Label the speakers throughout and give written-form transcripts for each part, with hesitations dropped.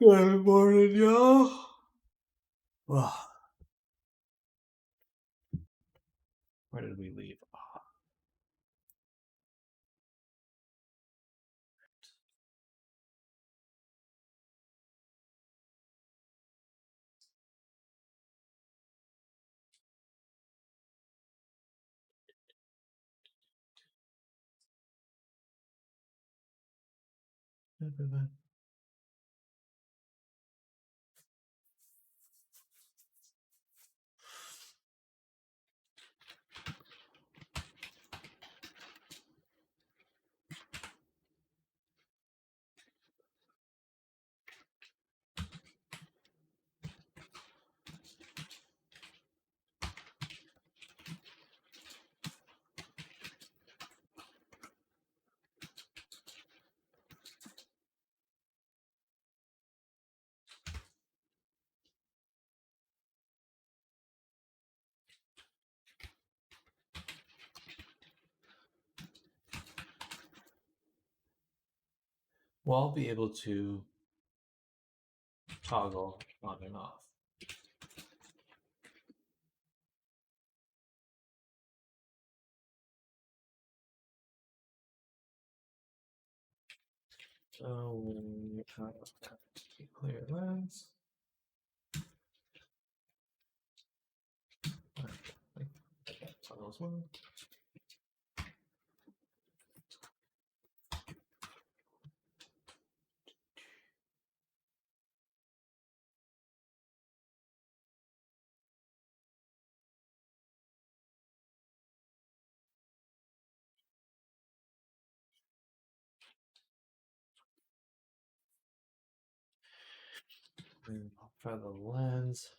Speaker 1: Good morning, y'all. Well, where did we leave off? Well, I'll be able to toggle on and off. So we have clear lens. Toggle as well. And I'll try the lens.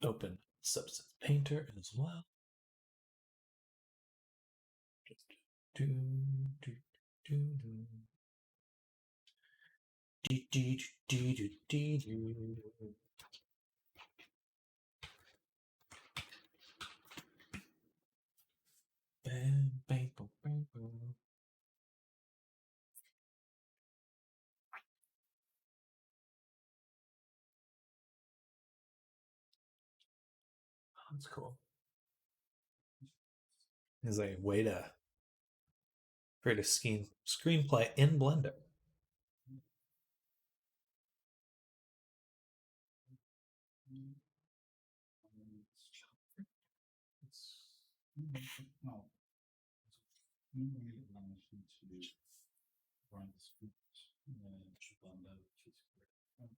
Speaker 1: Open Substance Painter as well. Do, do, do, do. Do, do, do, do, do, do. Bang, bang, boom, bang, boom. That's cool. Is a way to create a screenplay in Blender.
Speaker 2: No. You really managed to run the script and Blender, which is great.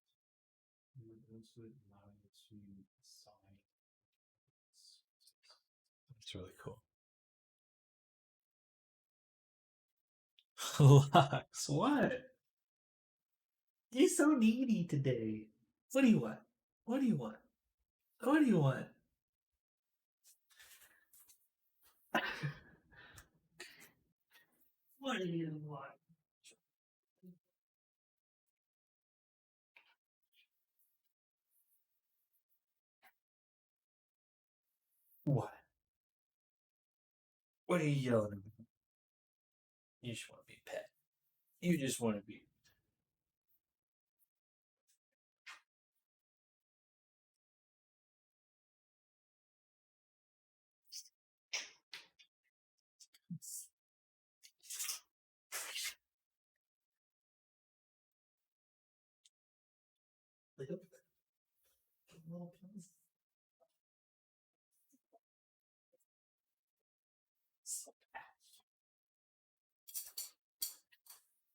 Speaker 2: You would also allow you to assign.
Speaker 1: That's really cool. Lux, what? You're so needy today. What do you want? What do you want? What do you want? What do you want? What? What are you yelling at me? You just want to be a pet. You just want to be.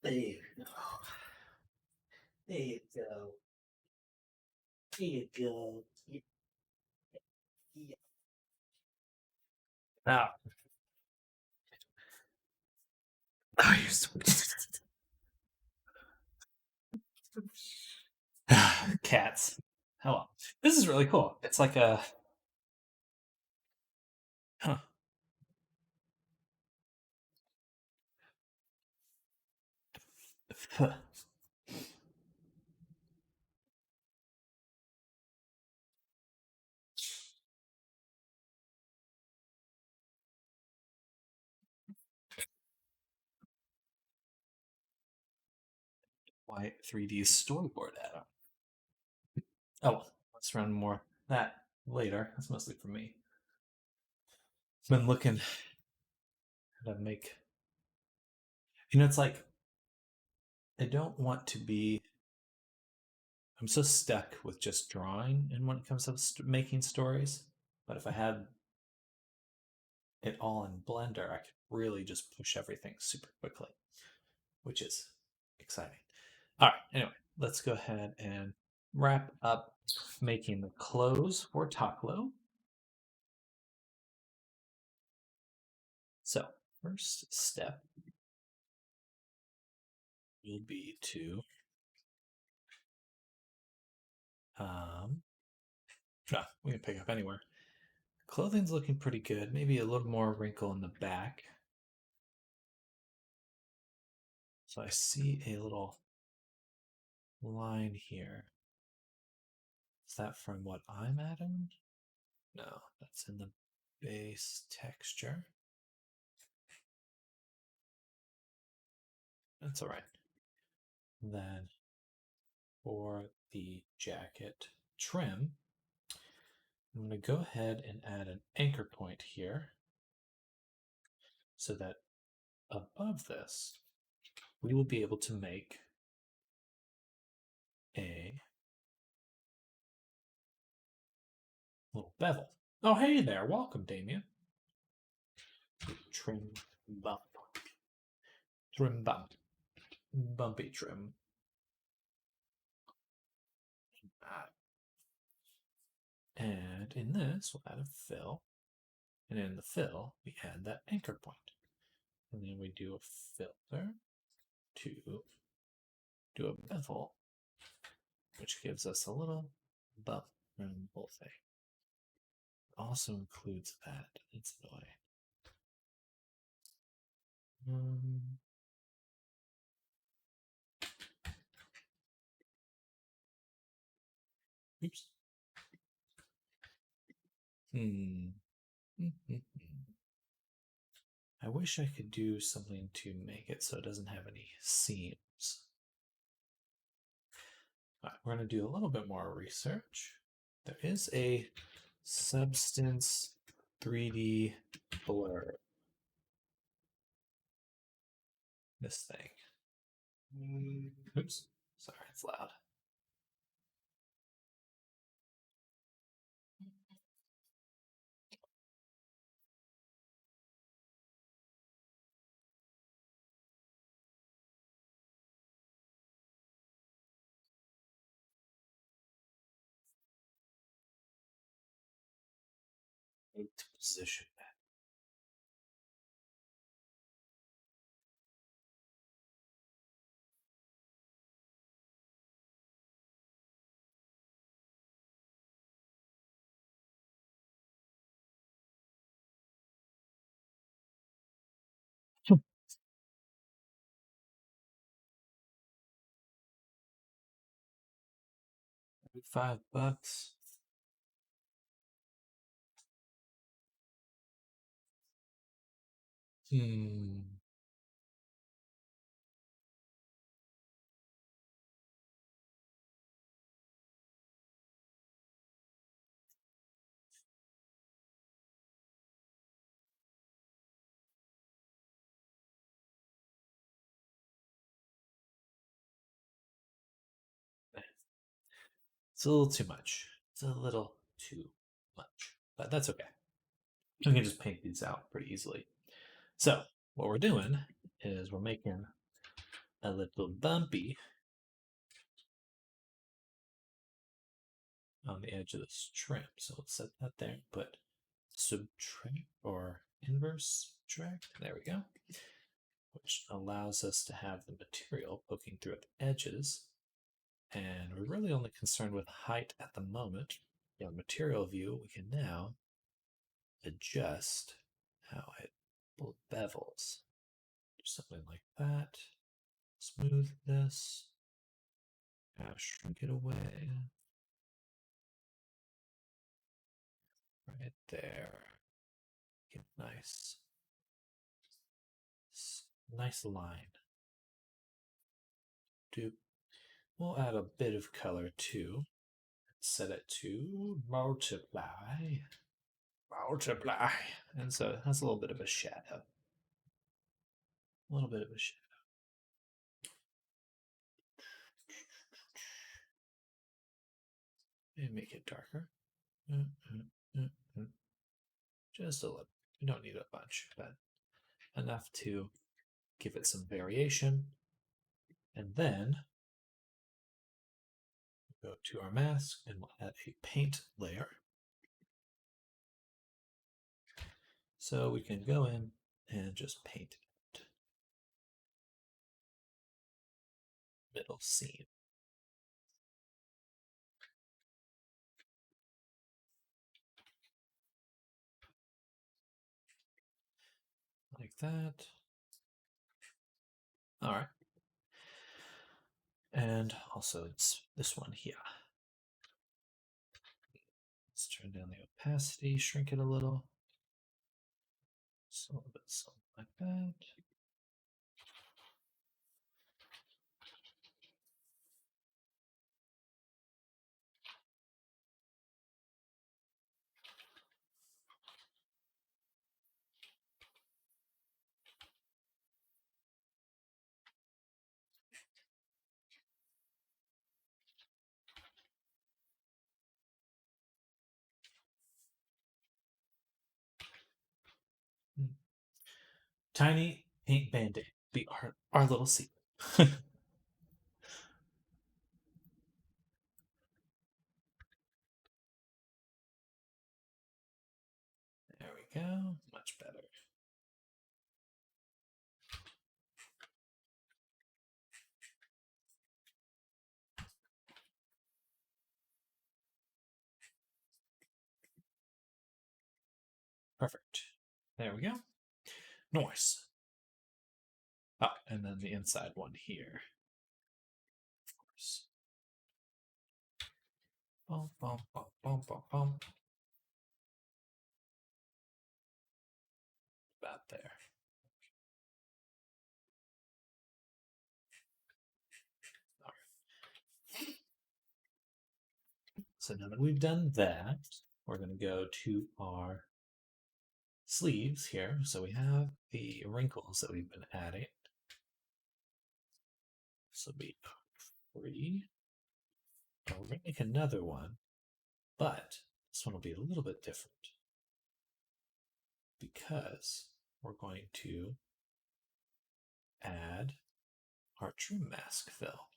Speaker 1: There you go. There you go. There you go. Yeah. Ah. Oh, you're so. Cats. Oh well. This is really cool. It's like a. Huh. Why 3D storyboard add-on? Oh, well, let's run more that later. That's mostly for me. I've been looking how to make. It's like I don't want to be. I'm so stuck with just drawing, and when it comes to making stories, but if I had it all in Blender, I could really just push everything super quickly, which is exciting. All right, anyway, let's go ahead and wrap up making the clothes for Toklo. So, first step will be to we can pick up anywhere. Clothing's looking pretty good. Maybe a little more wrinkle in the back. So I see a little line here. Is that from what I'm adding? No, that's in the base texture. That's all right. Then for the jacket trim, I'm going to go ahead and add an anchor point here so that above this, we will be able to make a little bevel. Oh, hey there. Welcome, Damien. Trim bump. Trim bump. Bumpy trim. And in this, we'll add a fill. And in the fill, we add that anchor point. And then we do a filter to do a bevel, which gives us a little bump around the whole thing. It also includes that. It's annoying. Oops. I wish I could do something to make it so it doesn't have any seams. All right, we're going to do a little bit more research. There is a substance 3D blur. This thing. Oops. Sorry, it's loud. Need to position that. $5. Hmm. It's a little too much. It's a little too much. But that's okay. We can just paint these out pretty easily. So, what we're doing is we're making a little bumpy on the edge of this trim. So let's set that there. Put subtract or inverse tract. There we go. Which allows us to have the material poking through at the edges. And we're really only concerned with height at the moment. The material view, we can now adjust how it bevels. Do something like that. Smooth this. Shrink it away. Right there. Get nice. Nice line. We'll add a bit of color too. Set it to multiply. Multiply. And so it has a little bit of a shadow. A little bit of a shadow. And make it darker. Just a little. You don't need a bunch, but enough to give it some variation. And then go to our mask and we'll add a paint layer. So we can go in and just paint it. Middle seam. Like that. All right. And also it's this one here. Let's turn down the opacity, shrink it a little. Just a little bit something like that. Tiny paint band-aid. Be our little secret. There we go. Much better. Perfect. There we go. Nice. Oh, and then the inside one here. Of course. Bum, bum, bum, bum, bum, bum. About there. All right. So now that we've done that, we're going to go to our sleeves here. So we have the wrinkles that we've been adding. This will be 3. We're going to make another one, but this one will be a little bit different because we're going to add our trim mask fill,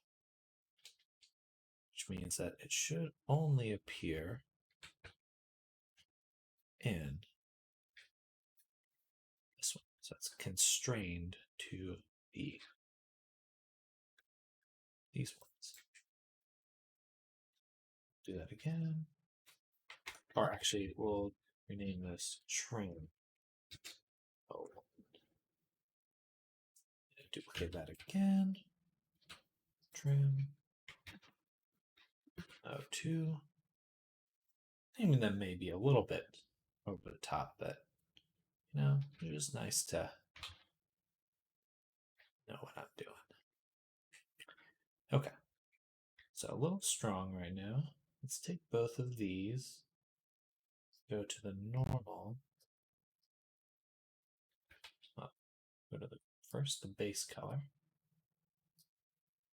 Speaker 1: which means that it should only appear in this one. So it's constrained to be these ones. Do that again. Or actually, we'll rename this trim. Oh, duplicate that again. Trim. 02. Naming them may be a little bit over the top, but you know, it's just nice to know what I'm doing. Okay. So a little strong right now. Let's take both of these, go to the normal. Go to the first, the base color.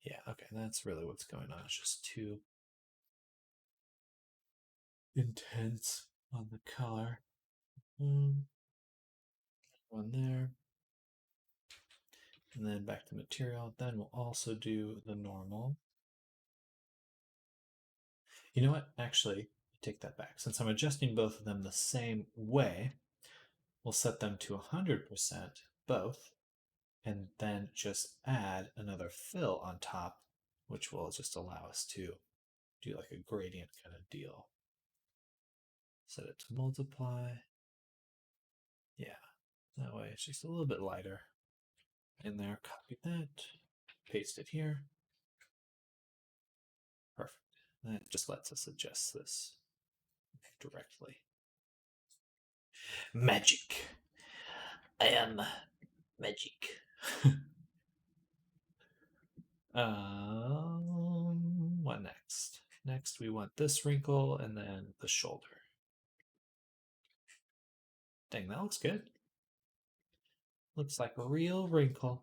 Speaker 1: Yeah, okay, that's really what's going on. It's just too intense on the color. One there. And then back to material. Then we'll also do the normal. You know what? Actually, take that back. Since I'm adjusting both of them the same way, we'll set them to 100% both, and then just add another fill on top which will just allow us to do like a gradient kind of deal. Set it to multiply. Yeah, that way it's just a little bit lighter in there. Copy that, paste it here. Perfect. That just lets us adjust this directly. Magic. I am magic. What next? Next, we want this wrinkle and then the shoulder. Dang, that looks good. Looks like a real wrinkle.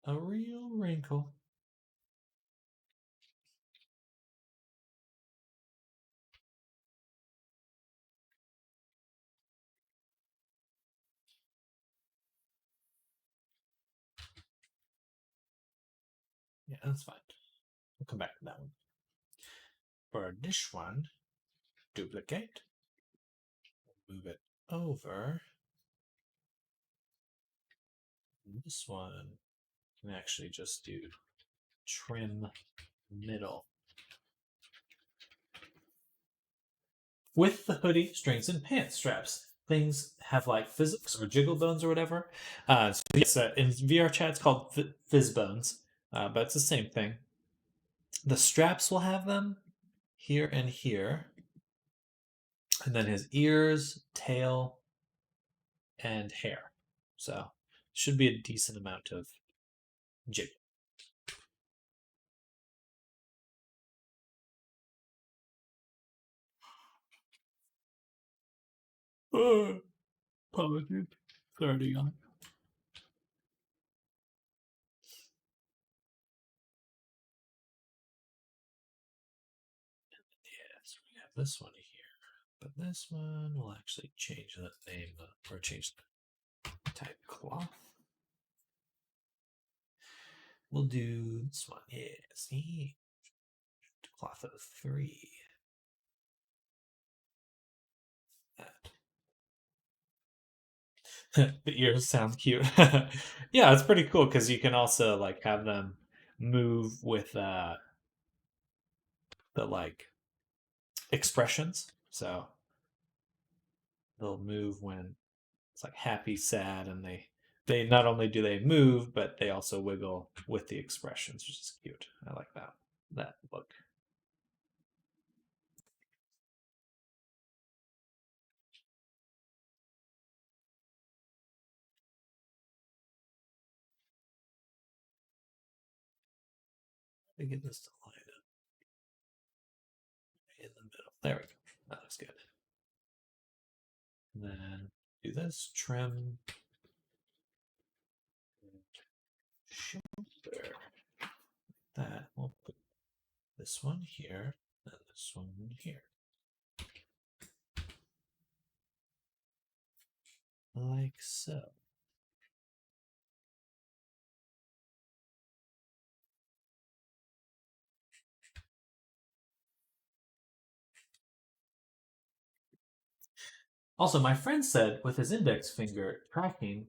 Speaker 1: A real wrinkle. Yeah, that's fine. We'll come back to that one. For this one, duplicate. Move it over. This one can actually just do trim middle. With the hoodie, strings, and pants straps, things have like physics or jiggle bones or whatever. So yes, in VR chat it's called fizz bones, but it's the same thing. The straps will have them here and here, and then his ears, tail, and hair. So should be a decent amount of jiggle. Apologies. 30 on it. Yeah, so we have this one here. But this one will actually change the name or change the type cloth. We'll do this one. Yeah, see? Cloth of 3. That. The ears sound cute. Yeah, it's pretty cool because you can also like have them move with the like expressions. So they'll move when it's like happy, sad, and they not only do they move, but they also wiggle with the expressions, which is cute. I like that look. Let me get this to line up in the middle. There we go. That looks good. And then do this trim shoulder. That we'll put this one here and this one here. Like so. Also, my friend said with his index finger tracking,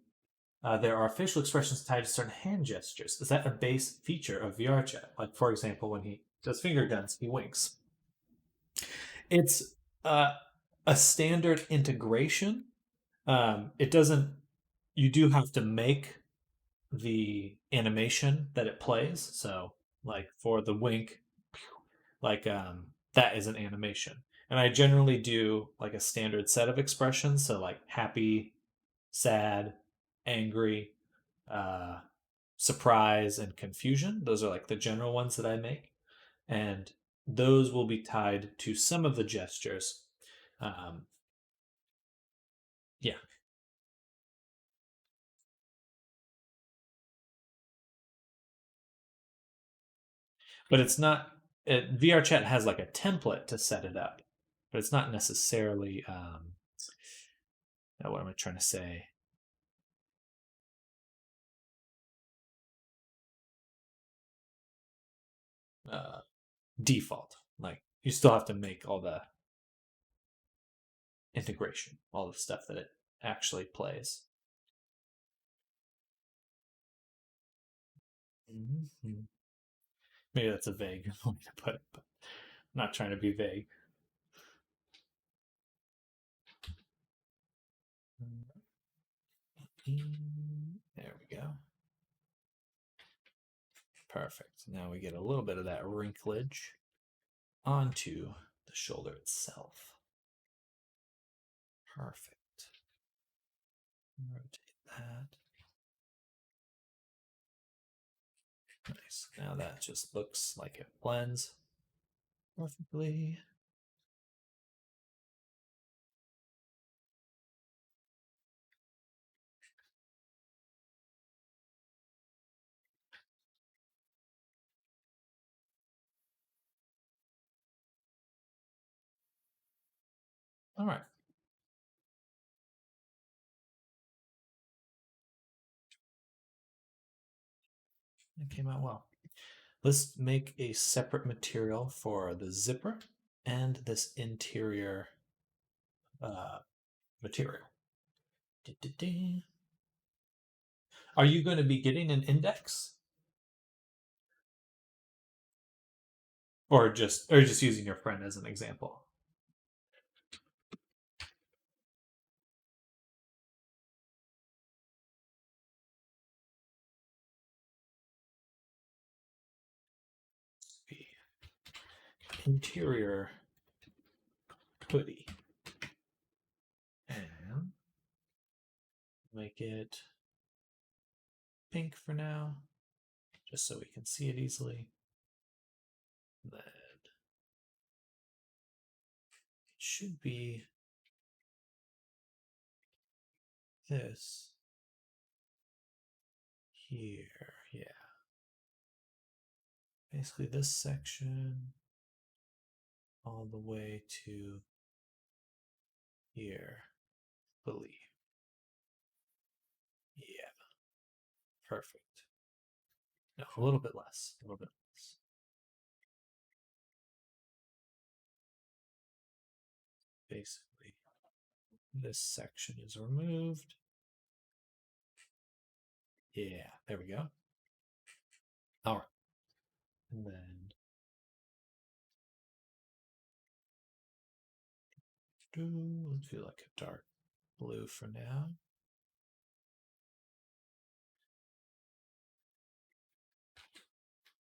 Speaker 1: there are facial expressions tied to certain hand gestures. Is that a base feature of VR chat? Like, for example, when he does finger guns, he winks. It's uh, a standard integration. It doesn't. You do have to make the animation that it plays. So, like for the wink, like that is an animation. And I generally do like a standard set of expressions. So like happy, sad, angry, uh, surprise, and confusion. Those are like the general ones that I make. And those will be tied to some of the gestures. Um, yeah. But it's not, VR chat has like a template to set it up, but it's not necessarily, what am I trying to say? Uh, Default. Like you still have to make all the integration, all the stuff that it actually plays. Maybe that's a vague way to put it, but I'm not trying to be vague. There we go. Perfect. Now we get a little bit of that wrinklage onto the shoulder itself. Perfect. Rotate that. Nice. Now that just looks like it blends perfectly. All right. It came out well. Let's make a separate material for the zipper and this interior material. Are you going to be getting an index, or just using your friend as an example? The interior hoodie, and make it pink for now, just so we can see it easily. Then it should be this here. Yeah. Basically this section all the way to here, I believe. Yeah. Perfect. No, a little bit less. A little bit less. Basically, this section is removed. Yeah, there we go. All right. And then let's do like a dark blue for now.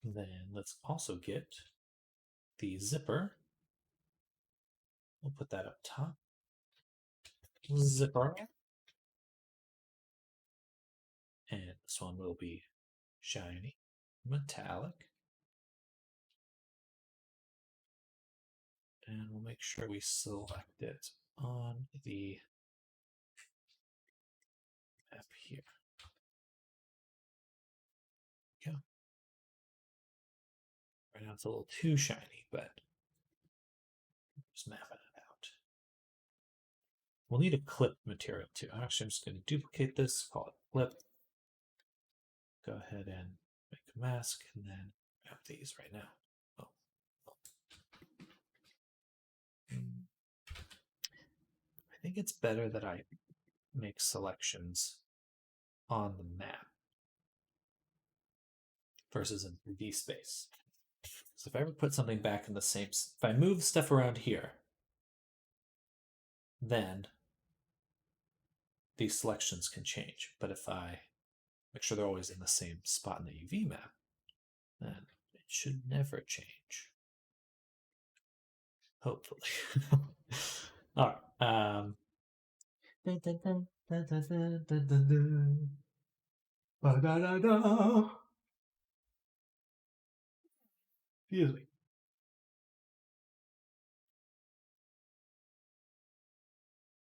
Speaker 1: Then let's also get the zipper. We'll put that up top. Zipper. And this one will be shiny, metallic. And we'll make sure we select it on the map here. Go. Right now it's a little too shiny, but just mapping it out. We'll need a clip material too. Actually, I'm just going to duplicate this, call it clip. Go ahead and make a mask and then map these right now. Oh. I think it's better that I make selections on the map versus in 3D space. So if I ever put something back in the same, if I move stuff around here, then these selections can change. But if I make sure they're always in the same spot in the UV map, then it should never change. Hopefully. All right. Excuse me.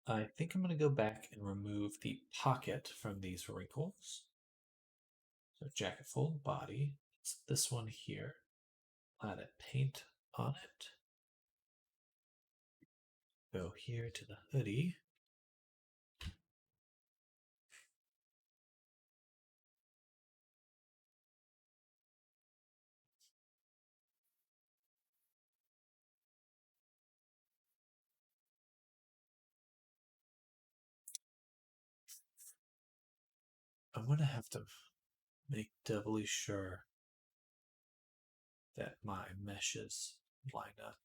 Speaker 1: I think I'm going to go back and remove the pocket from these wrinkles. So jacket fold body. It's this one here. Add a paint on it. Go here to the hoodie. I'm going to have to make doubly sure that my meshes line up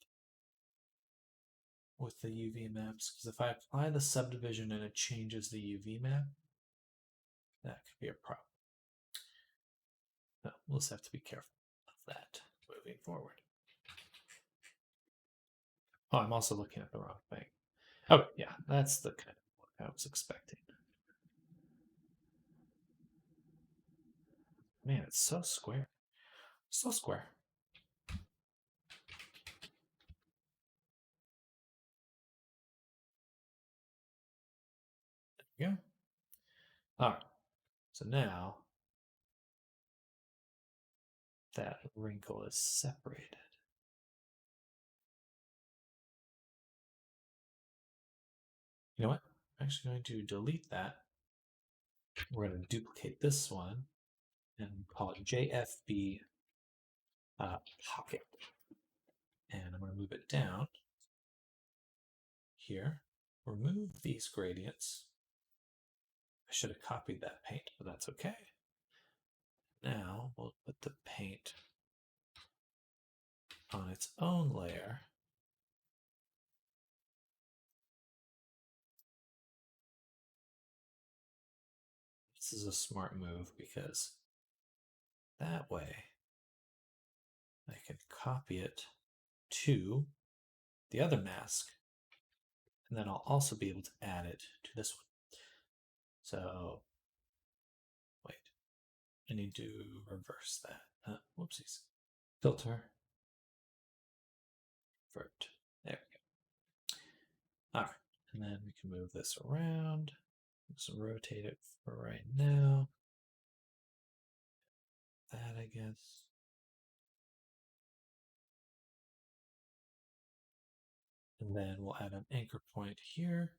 Speaker 1: with the UV maps, because if I apply the subdivision and it changes the UV map, that could be a problem. No, we'll just have to be careful of that moving forward. Oh, I'm also looking at the wrong thing. Oh, yeah, that's the kind of look I was expecting. Man, it's so square. So square. There we go. All right. So now that wrinkle is separated. You know what? I'm actually going to delete that. We're going to duplicate this one and call it JFB pocket. And I'm going to move it down here. Remove these gradients. I should have copied that paint, but that's okay. Now we'll put the paint on its own layer. This is a smart move because that way I can copy it to the other mask, and then I'll also be able to add it to this one. So, wait, I need to reverse that. Whoopsies. Filter, vert. There we go. All right, and then we can move this around. Just rotate it for right now. That, I guess. And then we'll add an anchor point here,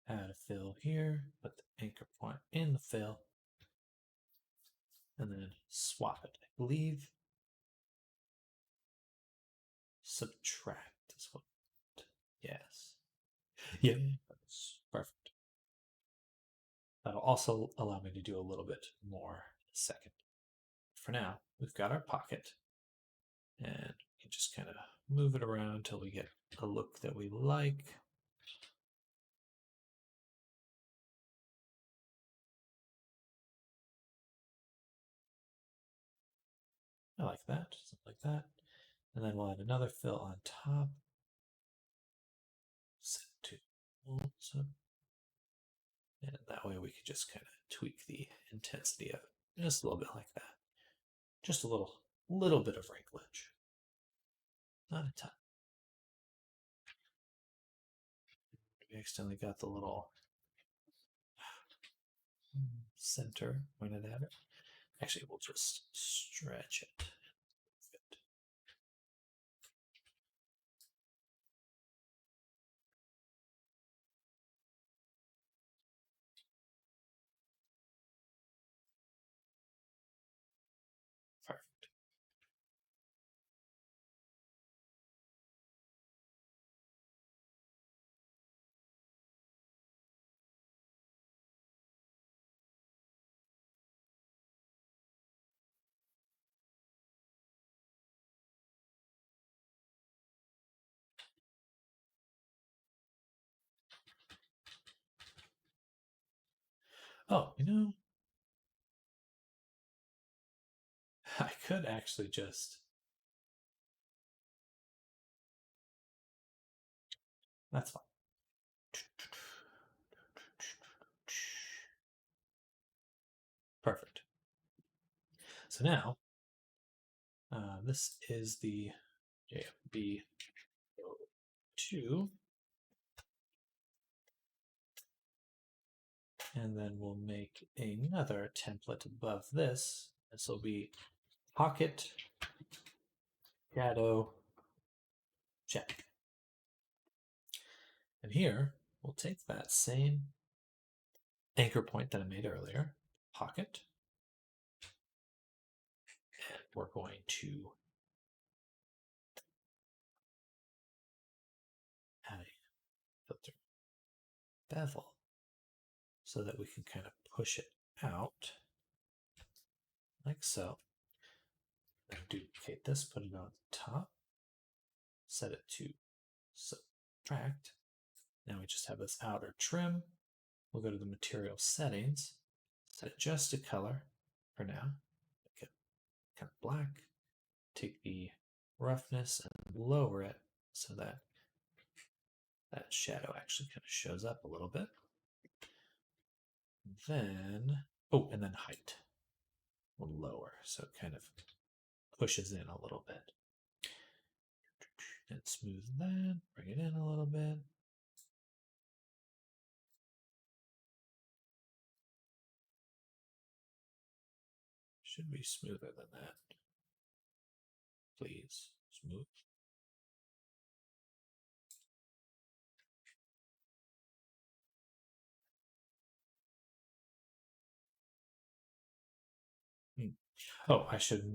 Speaker 1: add a fill here, put the anchor point in the fill, and then swap it. I believe subtract is what. Yes. Yeah, that's perfect. That'll also allow me to do a little bit more in a second. For now, we've got our pocket, and we can just kind of move it around until we get a look that we like. I like that, something like that. And then we'll add another fill on top. Set to also. And that way we can just kind of tweak the intensity of it. Just a little bit like that. Just a little bit of wrinklage. Not a ton. We accidentally got the little center pointed at it. Actually, we'll just stretch it. Perfect. Oh, I could actually just. That's fine. Perfect. So now, this is the JFB2. And then we'll make another template above this. This will be pocket shadow check. And here we'll take that same anchor point that I made earlier, pocket, and we're going to add a filter bevel so that we can kind of push it out like so. And duplicate this, put it on the top, set it to subtract. Now we just have this outer trim. We'll go to the material settings, set it just to color for now, make it kind of black. Take the roughness and lower it so that that shadow actually kind of shows up a little bit. Then, oh, and then height. We'll lower so it kind of pushes in a little bit. And smooth that, bring it in a little bit. Should be smoother than that. Please, smooth. Oh, I should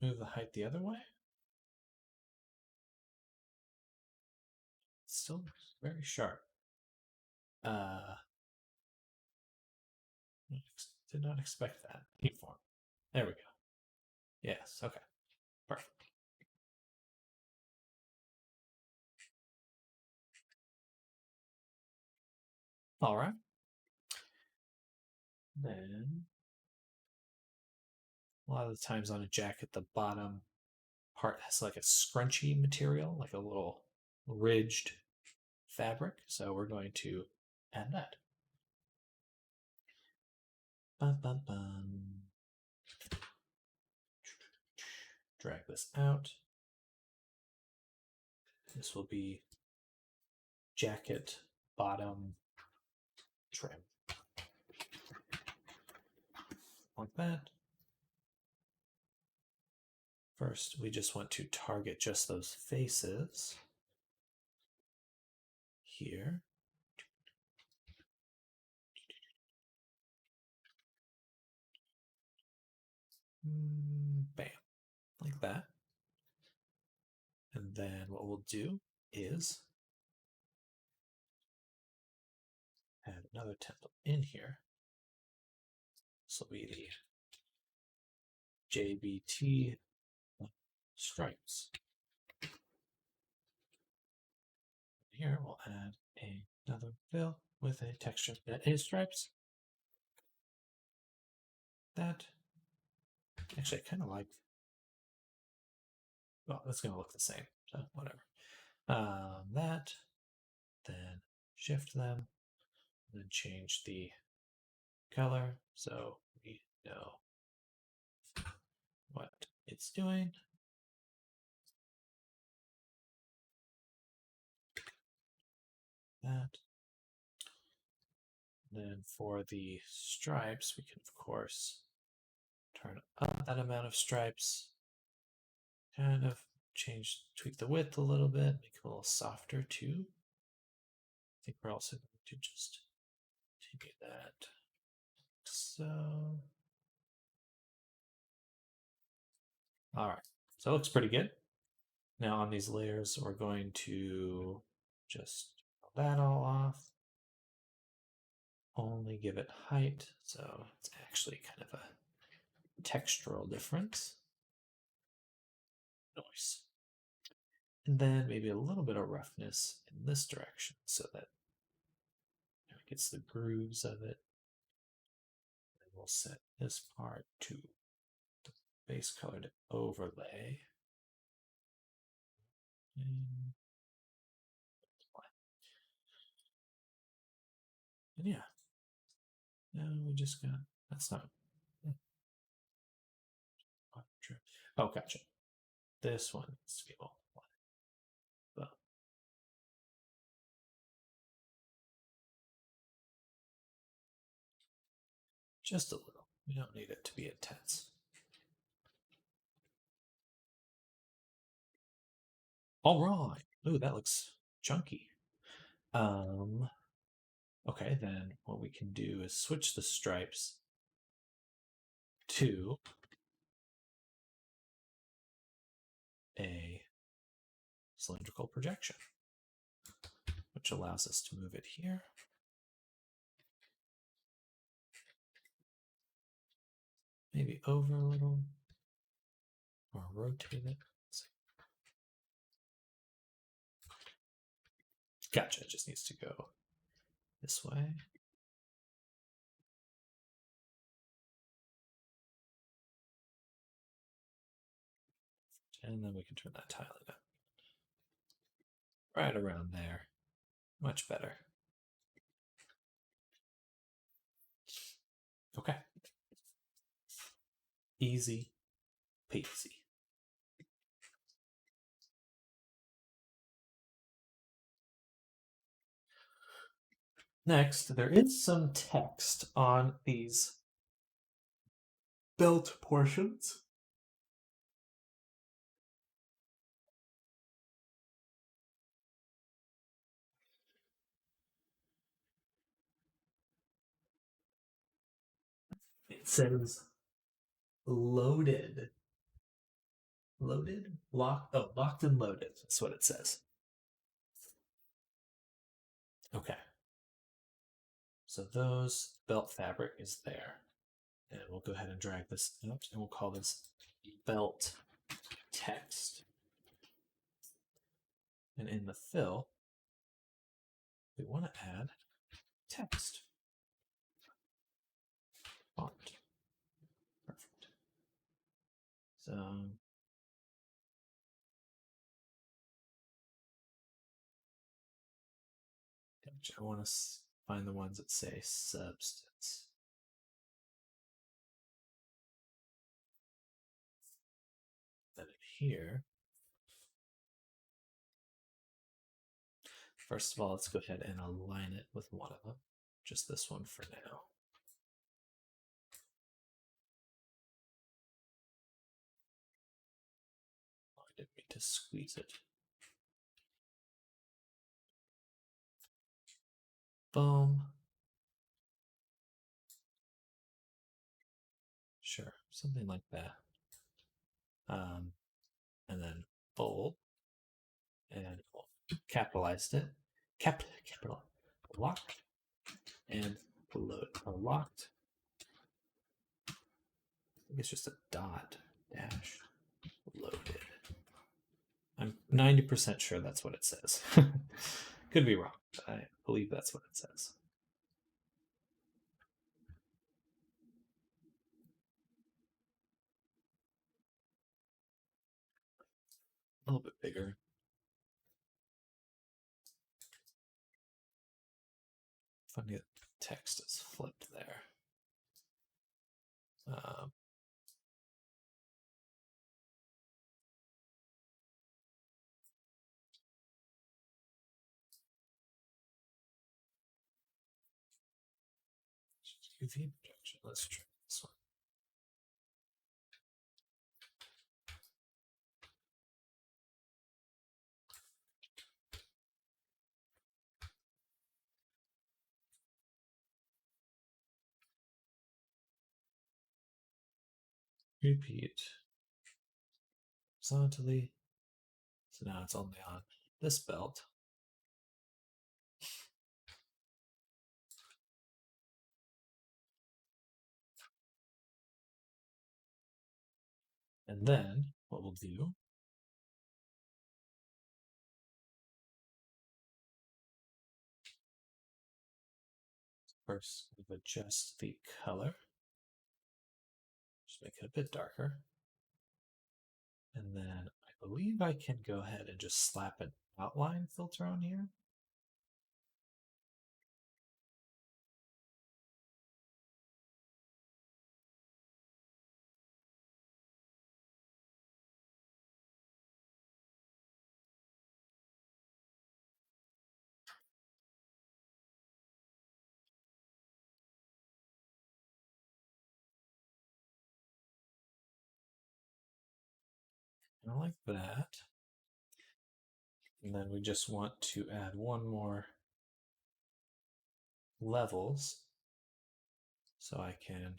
Speaker 1: move the height the other way? It's still very sharp. Did not expect that. Uniform. There we go. Yes, okay. Perfect. All right. Then, a lot of the times on a jacket, the bottom part has like a scrunchy material, like a little ridged fabric. So we're going to add that. Bum, bum, bum. Drag this out. This will be jacket bottom trim. Like that. First, we just want to target just those faces here. Bam, like that. And then what we'll do is add another template in here. This will be the JBT stripes. Here we'll add another fill with a texture that is stripes. That actually I kind of like. Well, it's going to look the same, so whatever. That, then shift them, then change the color so we know what it's doing. That. Then for the stripes, we can of course turn up that amount of stripes, kind of tweak the width a little bit, make it a little softer too. I think we're also going to just take that so. All right, so it looks pretty good. Now on these layers, we're going to just pull that all off. Only give it height, so it's actually kind of a textural difference. Nice. And then maybe a little bit of roughness in this direction so that it gets the grooves of it. And we'll set this part to the base color to overlay. And yeah. Now we just got, that's not. Oh, gotcha. This one needs to be all black. But just a little. We don't need it to be intense. All right. Ooh, that looks chunky. Okay, then what we can do is switch the stripes to a cylindrical projection, which allows us to move it here. Maybe over a little. rotate it. Gotcha. It just needs to go this way. And then we can turn that tiling up. Right around there. Much better. Okay. Easy peasy. Next, there is some text on these belt portions. It says loaded. Loaded? Locked? Oh, locked and loaded. That's what it says. Okay. So those belt fabric is there. And we'll go ahead and drag this out and we'll call this belt text. And in the fill, we want to add text. Font. Perfect. So I want to find the ones that say substance. Then in here, first of all, let's go ahead and align it with one of them. Just this one for now. Oh, I didn't mean to squeeze it. Boom. Sure, something like that. And then bold, and capitalized it. Capital. Locked and load. Locked. I think it's just a dot dash loaded. I'm 90% sure that's what it says. Could be wrong, but I believe that's what it says. A little bit bigger. Funny that text is flipped there. UV projection. Let's try this one. Repeat horizontally. So now it's only on this belt. And then what we'll do first, we'll adjust the color. Just make it a bit darker. And then I believe I can go ahead and just slap an outline filter on here. I like that. And then we just want to add one more levels so I can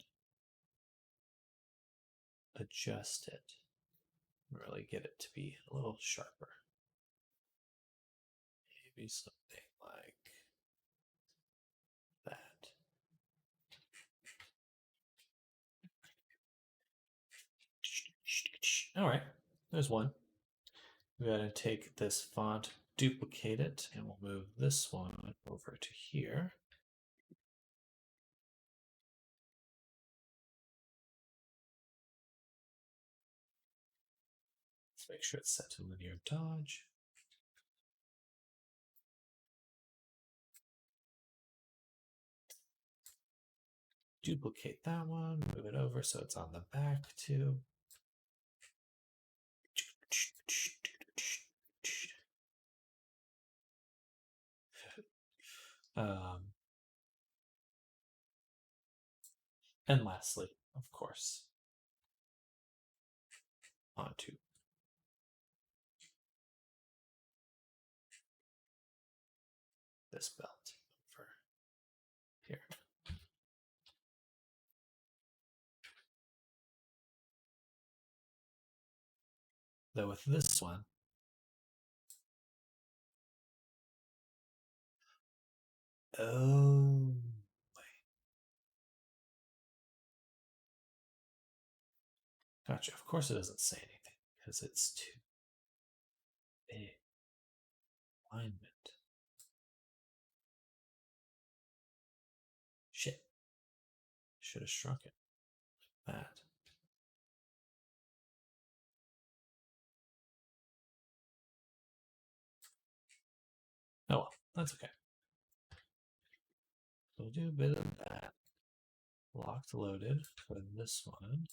Speaker 1: adjust it, really get it to be a little sharper. Maybe something like that. All right. there's one. We gotta take this font, duplicate it, and we'll move this one over to here. Let's make sure it's set to linear dodge. Duplicate that one, move it over so it's on the back too. Um, and lastly, of course, onto this belt over here. Though with this one, oh, gotcha. Of course, it doesn't say anything because it's too big. Alignment. Shit. Should have shrunk it. That. Oh well, that's okay. We'll do a bit of that. Locked loaded for this one.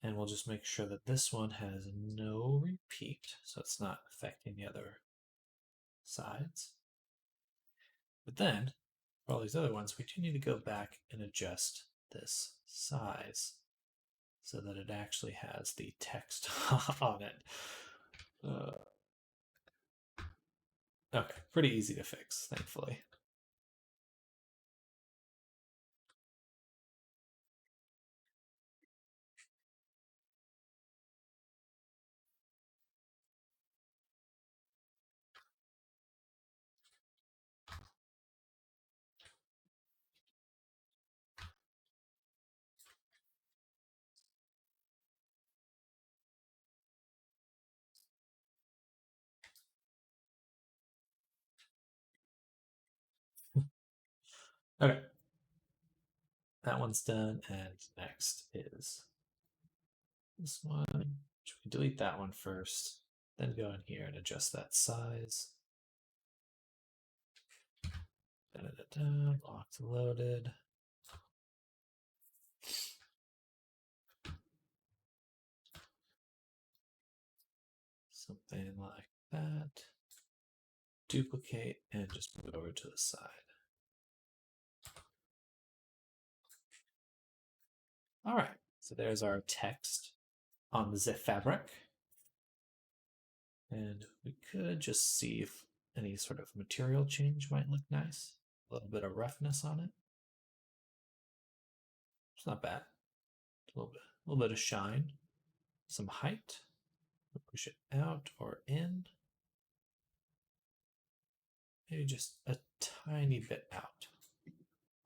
Speaker 1: And we'll just make sure that this one has no repeat, so it's not affecting the other sides. But then, for all these other ones, we do need to go back and adjust this size so that it actually has the text on it. Okay, pretty easy to fix, thankfully. Okay, that one's done, and next is this one. Should we delete that one first, then go in here and adjust that size. Locked loaded. Something like that. Duplicate and just move it over to the side. All right, so there's our text on the zip fabric. And we could just see if any sort of material change might look nice. A little bit of roughness on it. It's not bad. A little bit of shine. Some height. Push it out or in. Maybe just a tiny bit out.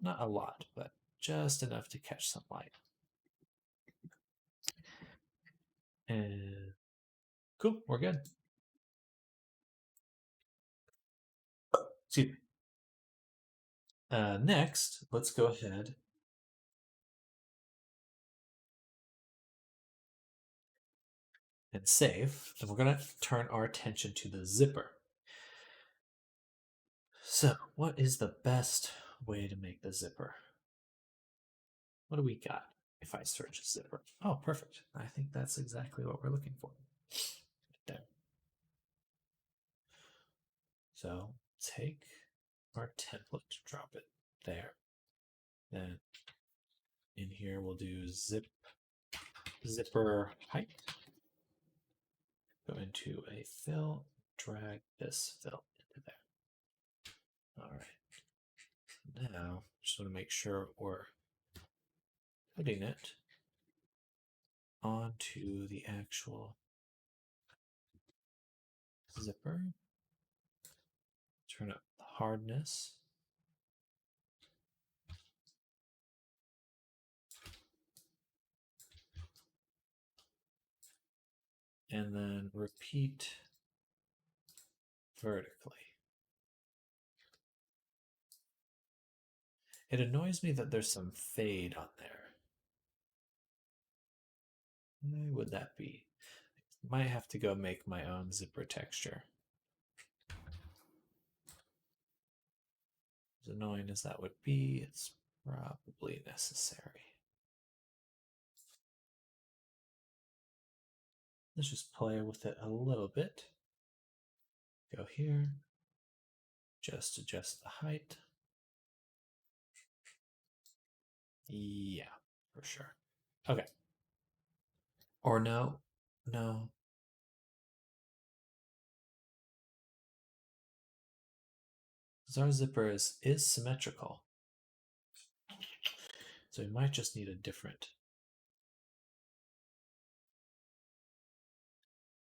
Speaker 1: Not a lot, but just enough to catch some light. And cool, we're good. Excuse me. Next, let's go ahead and save. And we're going to turn our attention to the zipper. So, what is the best way to make the zipper? What do we got if I search zipper? Oh, perfect. I think that's exactly what we're looking for. There. So, take our template, drop it there. Then in here we'll do zipper height. Go into a fill, drag this fill into there. All right. Now, just want to make sure we're putting it onto the actual zipper. Turn up the hardness. And then repeat vertically. It annoys me that there's some fade on there. Why would that be? Might have to go make my own zipper texture. As annoying as that would be, it's probably necessary. Let's just play with it a little bit. Go here, just adjust the height. Yeah, for sure. Okay. Or no, no. Because our zipper is symmetrical. So we might just need a different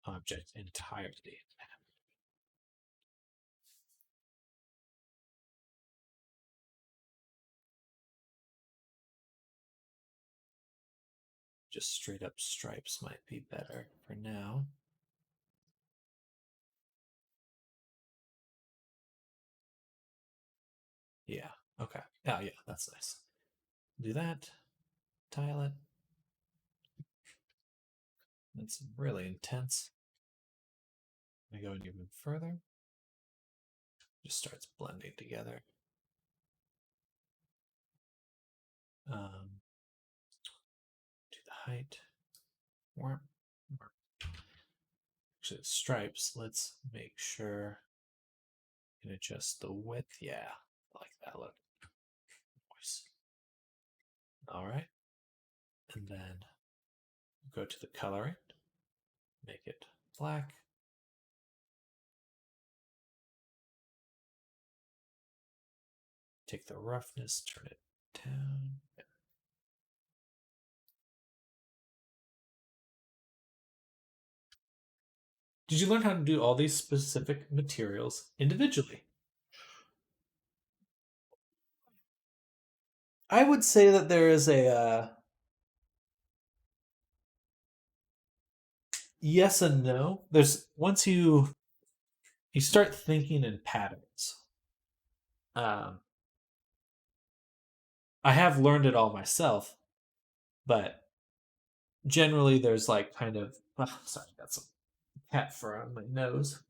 Speaker 1: object entirely. Just straight up stripes might be better for now. Yeah, okay. Oh, yeah, that's nice. Do that. Tile it. That's really intense. I go in even further. Just starts blending together. Do the height. Warp. Actually, the stripes. Let's make sure we can adjust the width. Yeah, I like that look. Nice. All right, and then go to the coloring. Make it black. Take the roughness, turn it down. Did you learn how to do all these specific materials individually? I would say that there is a yes and no. There's once you start thinking in patterns. Um, I have learned it all myself, but generally there's like kind of sorry, I got some cat fur on my nose.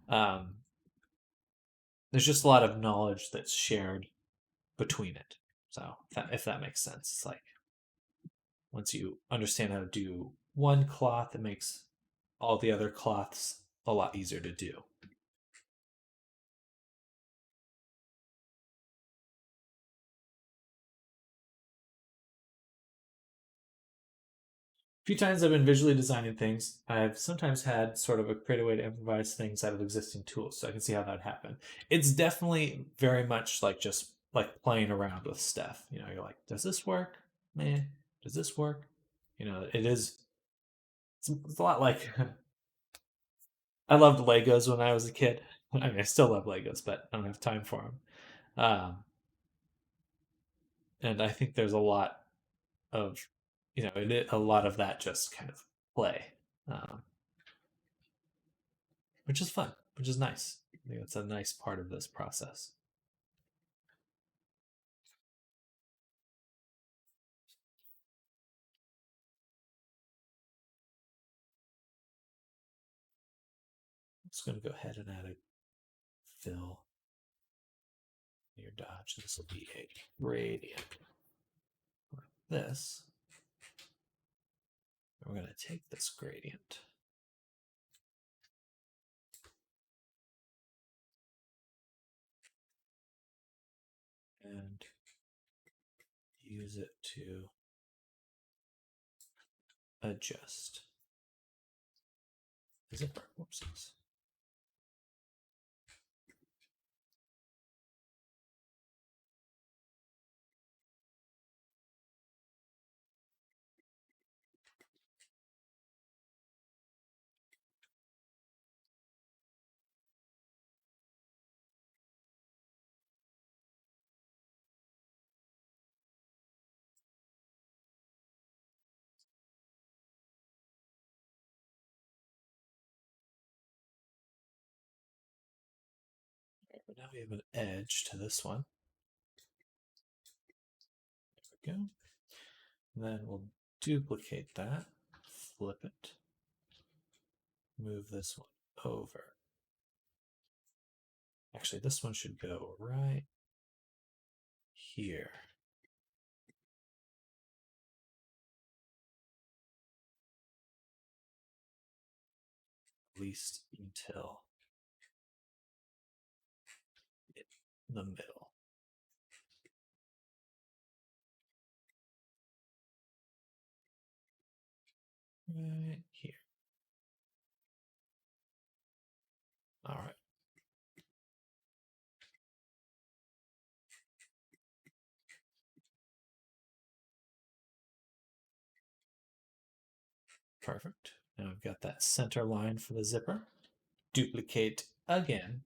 Speaker 1: um, there's just a lot of knowledge that's shared between it. So if that makes sense, it's like once you understand how to do one cloth, it makes all the other cloths a lot easier to do. A few times I've been visually designing things. I've sometimes had sort of a creative way to improvise things out of existing tools, so I can see how that would happen. It's definitely very much like just like playing around with stuff. You know, you're like, does this work? Man, does this work? You know, it is. It's a lot like I loved Legos when I was a kid. I mean, I still love Legos, but I don't have time for them. And I think there's a lot of, a lot of that just kind of play. Um, which is fun, which is nice. I think it's a nice part of this process. I'm just going to go ahead and add a fill near dodge. This will be a gradient like this. And we're going to take this gradient and use it to adjust the zipper. Whoopsies. Now we have an edge to this one. There we go. Then we'll duplicate that, flip it, move this one over. Actually, this one should go right here. At least until the middle. Right here. All right. Perfect. Now I've got that center line for the zipper. Duplicate again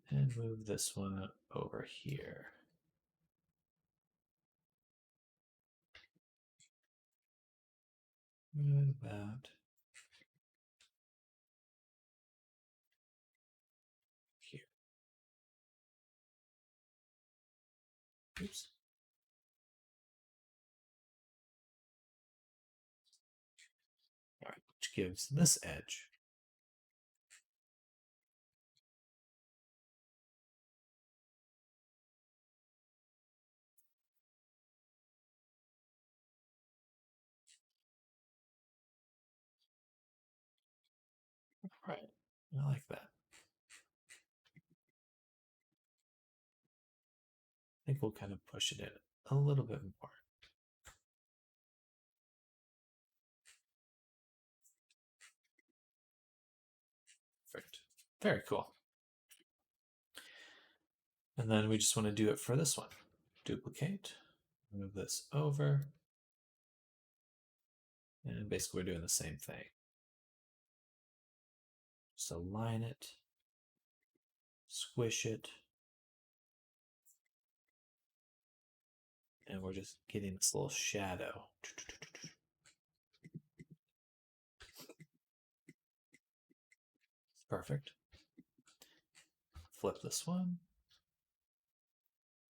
Speaker 1: and move this one over here. Right about here. Oops. All right, which gives this edge. All right, I like that. I think we'll kind of push it in a little bit more. Perfect. Very cool. And then we just want to do it for this one. Duplicate, move this over, and basically we're doing the same thing. Just align it, squish it, and we're just getting this little shadow. Perfect. Flip this one,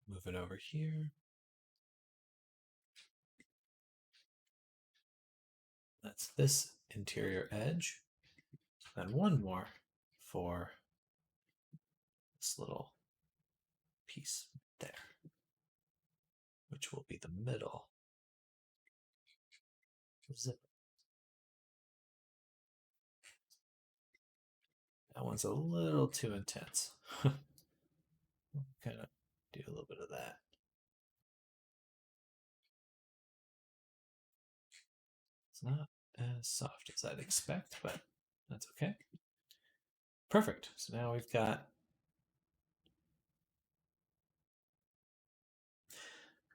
Speaker 1: move it over here. That's this interior edge. Then one more for this little piece there, which will be the middle zipper. That one's a little too intense. Kind of do a little bit of that. It's not as soft as I'd expect, but that's okay. Perfect. So now we've got,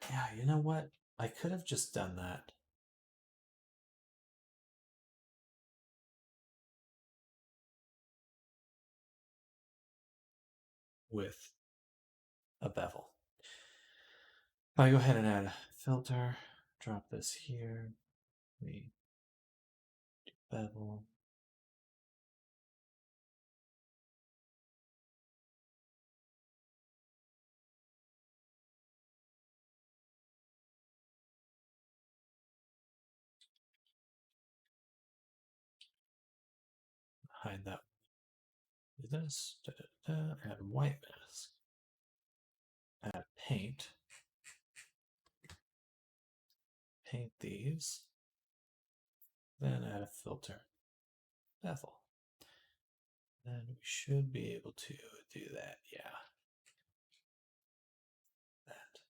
Speaker 1: yeah, you know what? I could have just done that with a bevel. I go ahead and add a filter, drop this here, we do bevel. Hide that. Do this. Add white mask. Add paint. Paint these. Then add a filter. Bevel. Then we should be able to do that. Yeah. That.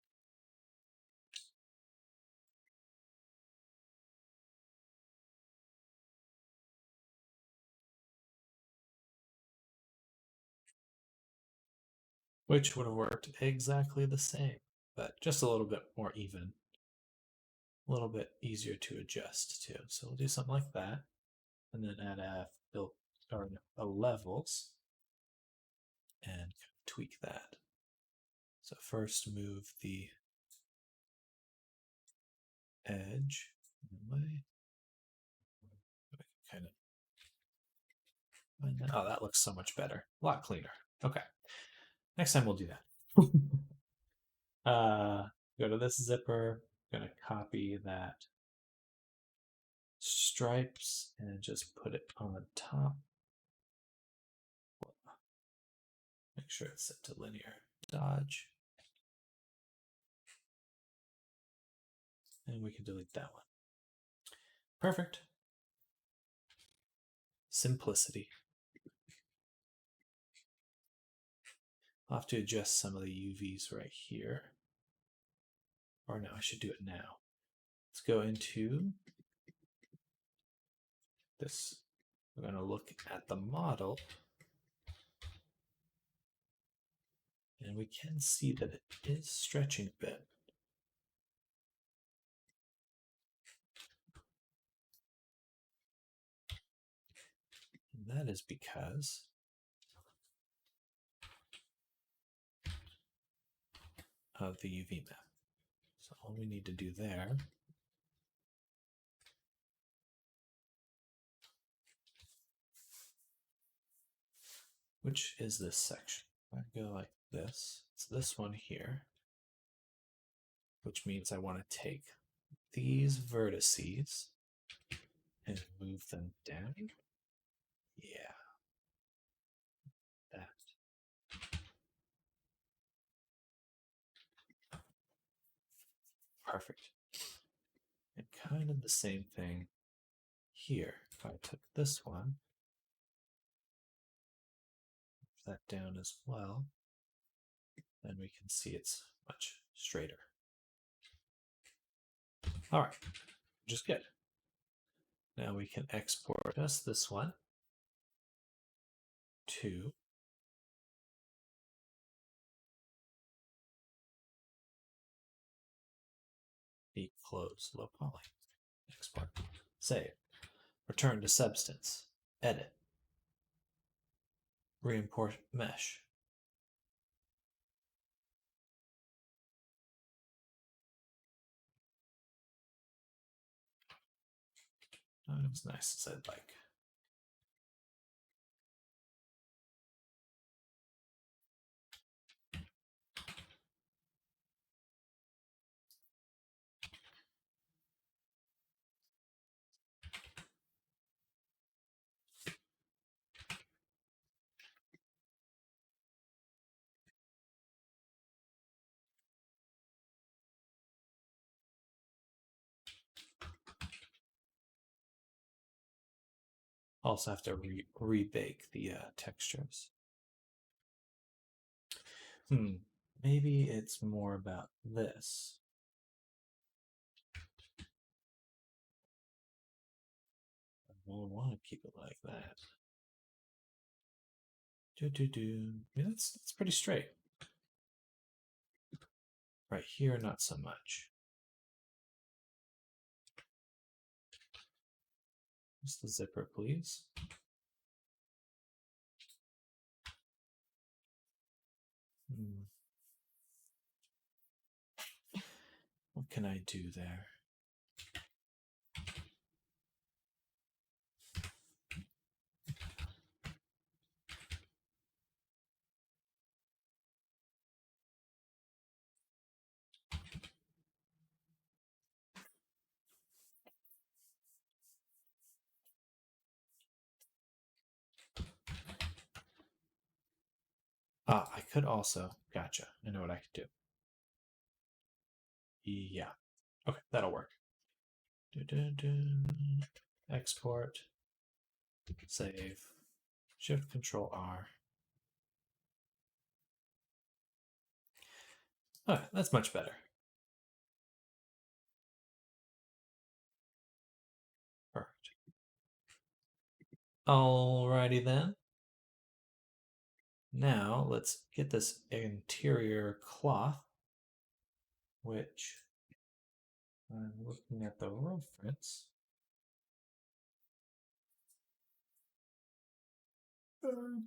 Speaker 1: Which would have worked exactly the same, but just a little bit more even. A little bit easier to adjust to. So we'll do something like that, and then add a levels and tweak that. So first move the edge away. Kind of. Oh, that looks so much better. A lot cleaner. Okay. Next time we'll do that. Go to this zipper. I'm gonna copy that stripes and just put it on the top. Make sure it's set to linear dodge. And we can delete that one. Perfect. Simplicity. I'll have to adjust some of the UVs right here. Or no, I should do it now. Let's go into this. We're going to look at the model. And we can see that it is stretching a bit. And that is because of the UV map. So all we need to do there which is this section. If I go like this, it's this one here, which means I want to take these vertices and move them down. Yeah, that. Perfect. And kind of the same thing here. If I took this one, move that down as well, then we can see it's much straighter. All right, just good. Now we can export just this one to the close low poly. Export. Save. Return to substance. Edit. Reimport mesh. Not as nice as I'd like. Also have to rebake the textures. Maybe it's more about this. I don't want to keep it like that. Yeah, that's pretty straight. Right here, not so much. Just the zipper, please. What can I do there? I could also, gotcha. I know what I could do. Yeah. Okay, that'll work. Export. Save. Shift Control R. Okay, that's much better. Perfect. Alrighty then. Now let's get this interior cloth, which I'm looking at the reference.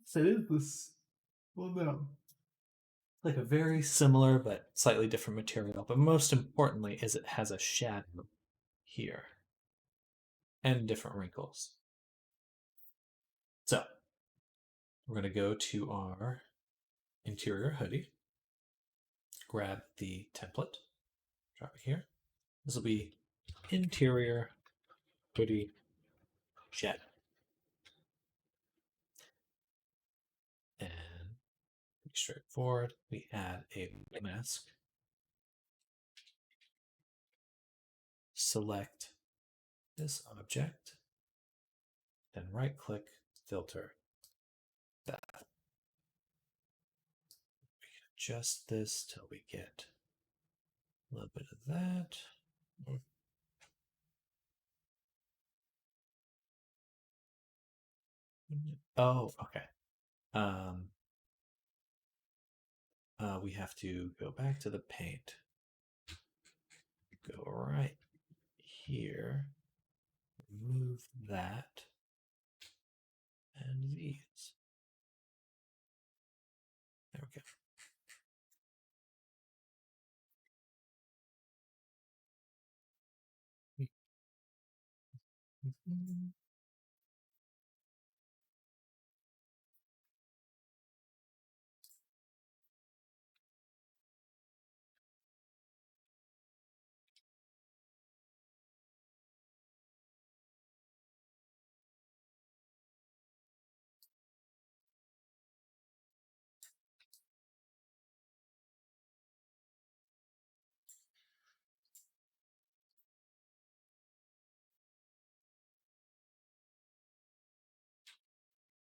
Speaker 1: So it is this. Well, no. Like a very similar but slightly different material. But most importantly, is it has a shadow here and different wrinkles. So we're going to go to our interior hoodie. Grab the template, drop it here. This will be interior hoodie jet. And pretty straightforward. We add a mask. Select this object. Then right click, filter that. We can adjust this till we get a little bit of that. Oh, okay. We have to go back to the paint. Go right here. Remove that. And these. There we go.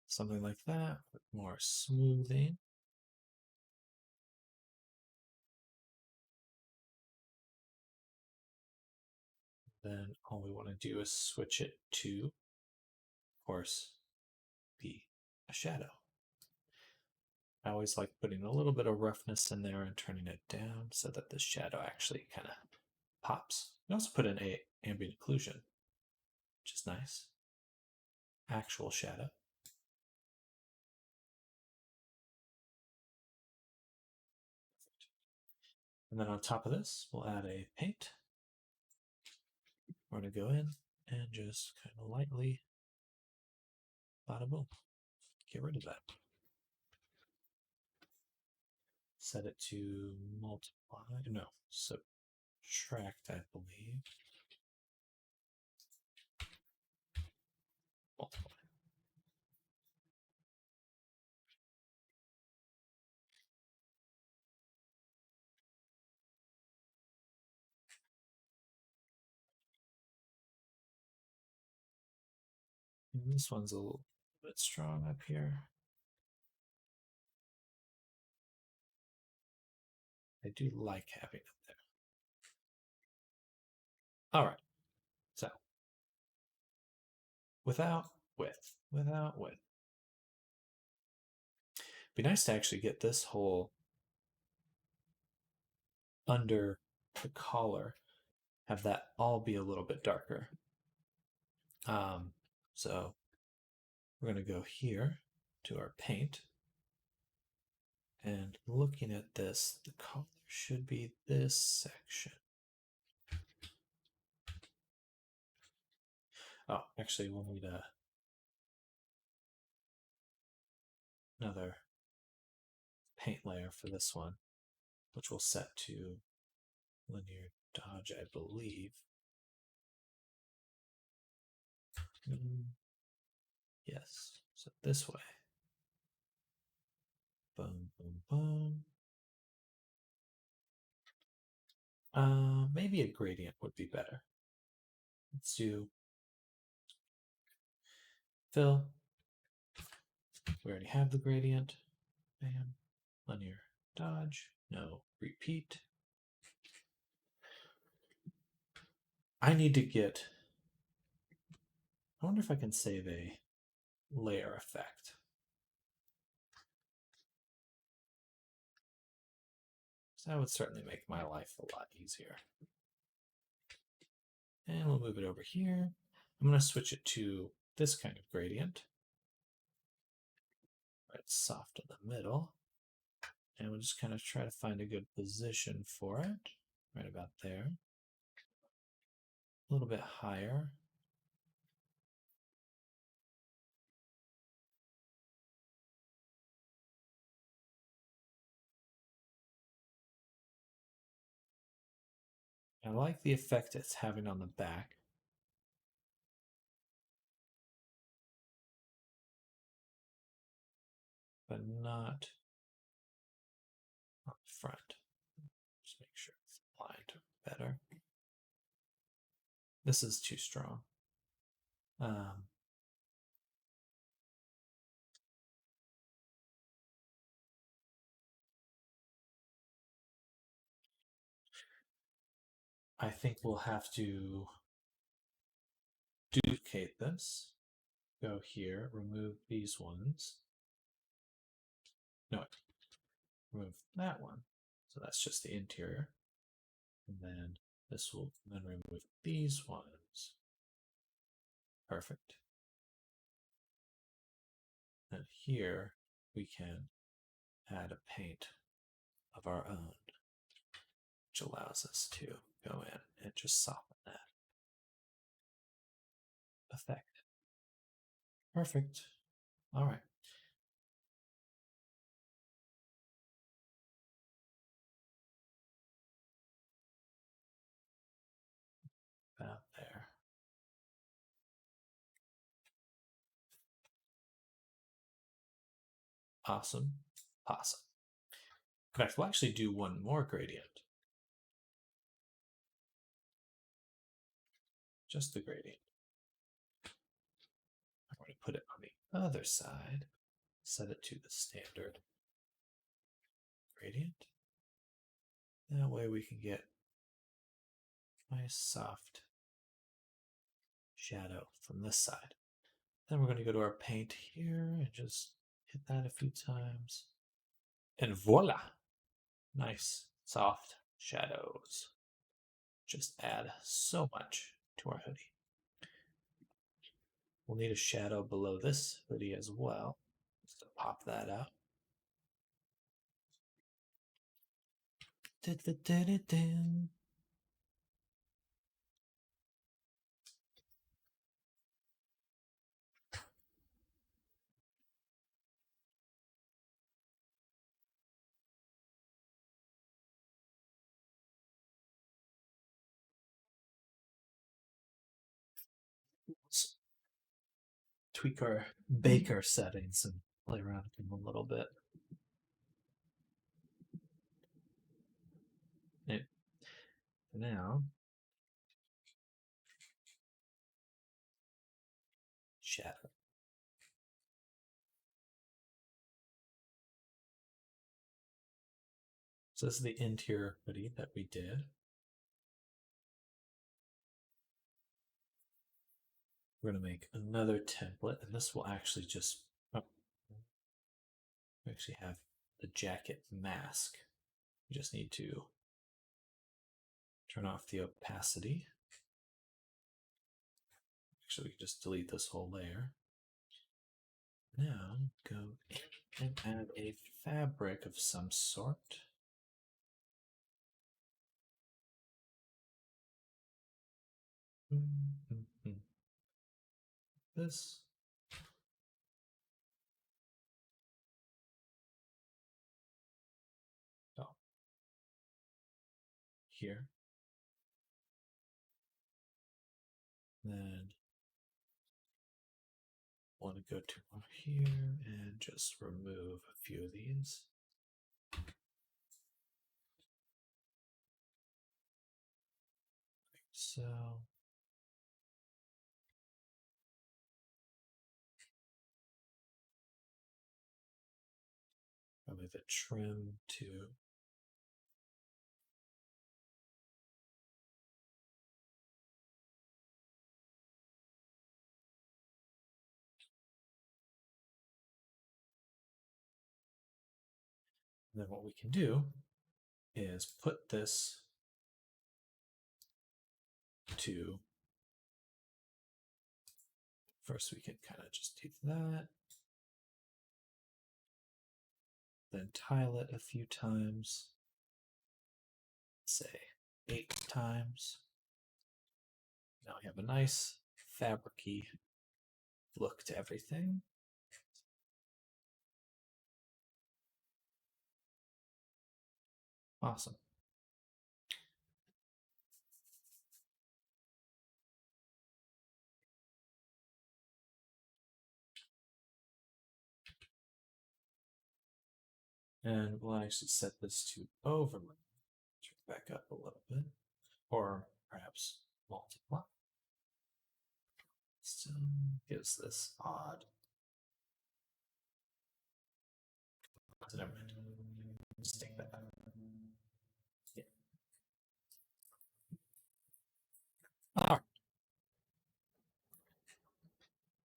Speaker 1: Something like that, with more smoothing. Then all we want to do is switch it to, of course, be a shadow. I always like putting a little bit of roughness in there and turning it down so that the shadow actually kind of pops. You also put in a ambient occlusion, which is nice. Actual shadow. And then on top of this, we'll add a paint. We're going to go in and just kind of lightly, bada boom, get rid of that. Set it to multiply, no, subtract, I believe. Multiply. And this one's a little bit strong up here. I do like having it there. All right, so without width. Be nice to actually get this whole under the collar, have that all be a little bit darker. So we're going to go here to our paint. And looking at this, the color should be this section. Oh, actually, we'll need another paint layer for this one, which we'll set to linear dodge, I believe. Yes, so this way. Boom, boom, boom. Maybe a gradient would be better. Let's do fill. We already have the gradient. Bam. Linear dodge. No. Repeat. I need to get... I wonder if I can save a layer effect. So that would certainly make my life a lot easier. And we'll move it over here. I'm going to switch it to this kind of gradient. Right, soft in the middle. And we'll just kind of try to find a good position for it. Right about there. A little bit higher. I like the effect it's having on the back. But not on the front. Just make sure it's aligned better. This is too strong. I think we'll have to duplicate this. Go here, remove these ones. No, remove that one. So that's just the interior. And then this will then remove these ones. Perfect. And here we can add a paint of our own, which allows us to go in and just soften that effect. Perfect. All right. About there. Awesome. Awesome. In fact, we'll actually do one more gradient. Just the gradient. I'm going to put it on the other side. Set it to the standard gradient. That way we can get nice soft shadow from this side. Then we're going to go to our paint here and just hit that a few times. And voila! Nice soft shadows. Just add so much to our hoodie. We'll need a shadow below this hoodie as well. Just to pop that out. Let's tweak our baker settings and play around with them a little bit. And now, shadow. So this is the interior hoodie that we did. We're going to make another template, and this will actually just we actually have the jacket mask. We just need to turn off the opacity. Actually, we can just delete this whole layer. Now go and add a fabric of some sort. This. Oh. Here. Then want to go to here and just remove a few of these. Like so. Probably the trim too. And then what we can do is put this to, first we can kind of just do that, then tile it a few times, say 8 times. Now we have a nice fabric-y look to everything. Awesome. And we'll actually set this to overlay. Turn back up a little bit. Or perhaps multiply. Still gives this odd. Never mind. Just take that out. Yeah. All right.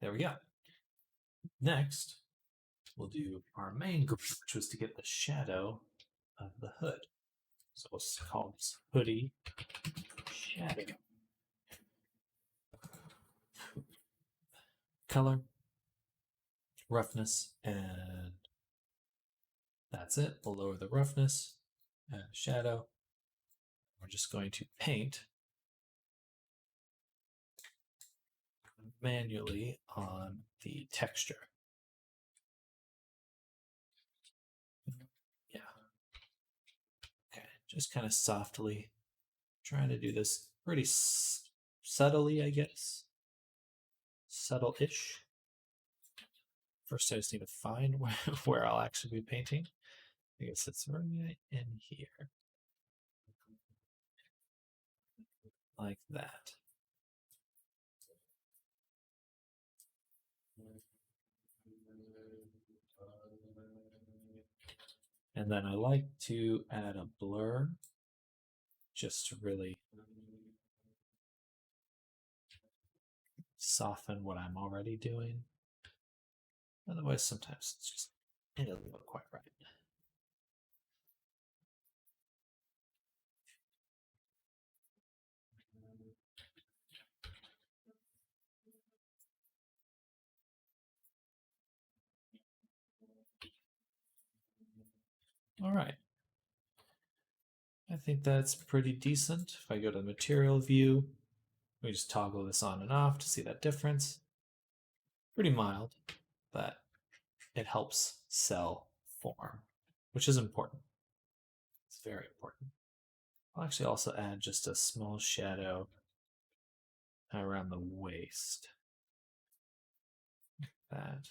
Speaker 1: There we go. Next, we'll do our main goal, which was to get the shadow of the hood. So we'll call this hoodie shadow. Color, roughness, and that's it. We'll lower the roughness and shadow. We're just going to paint manually on the texture. Yeah. Okay, just kind of softly trying to do this pretty subtly, I guess. Subtle-ish. First, I just need to find where I'll actually be painting. I guess it's right in here. Like that. And then I like to add a blur just to really soften what I'm already doing. Otherwise, sometimes it's just, it doesn't look quite right. All right. I think that's pretty decent. If I go to the material view, we just toggle this on and off to see that difference. Pretty mild, but it helps sell form, which is important. It's very important. I'll actually also add just a small shadow around the waist. That.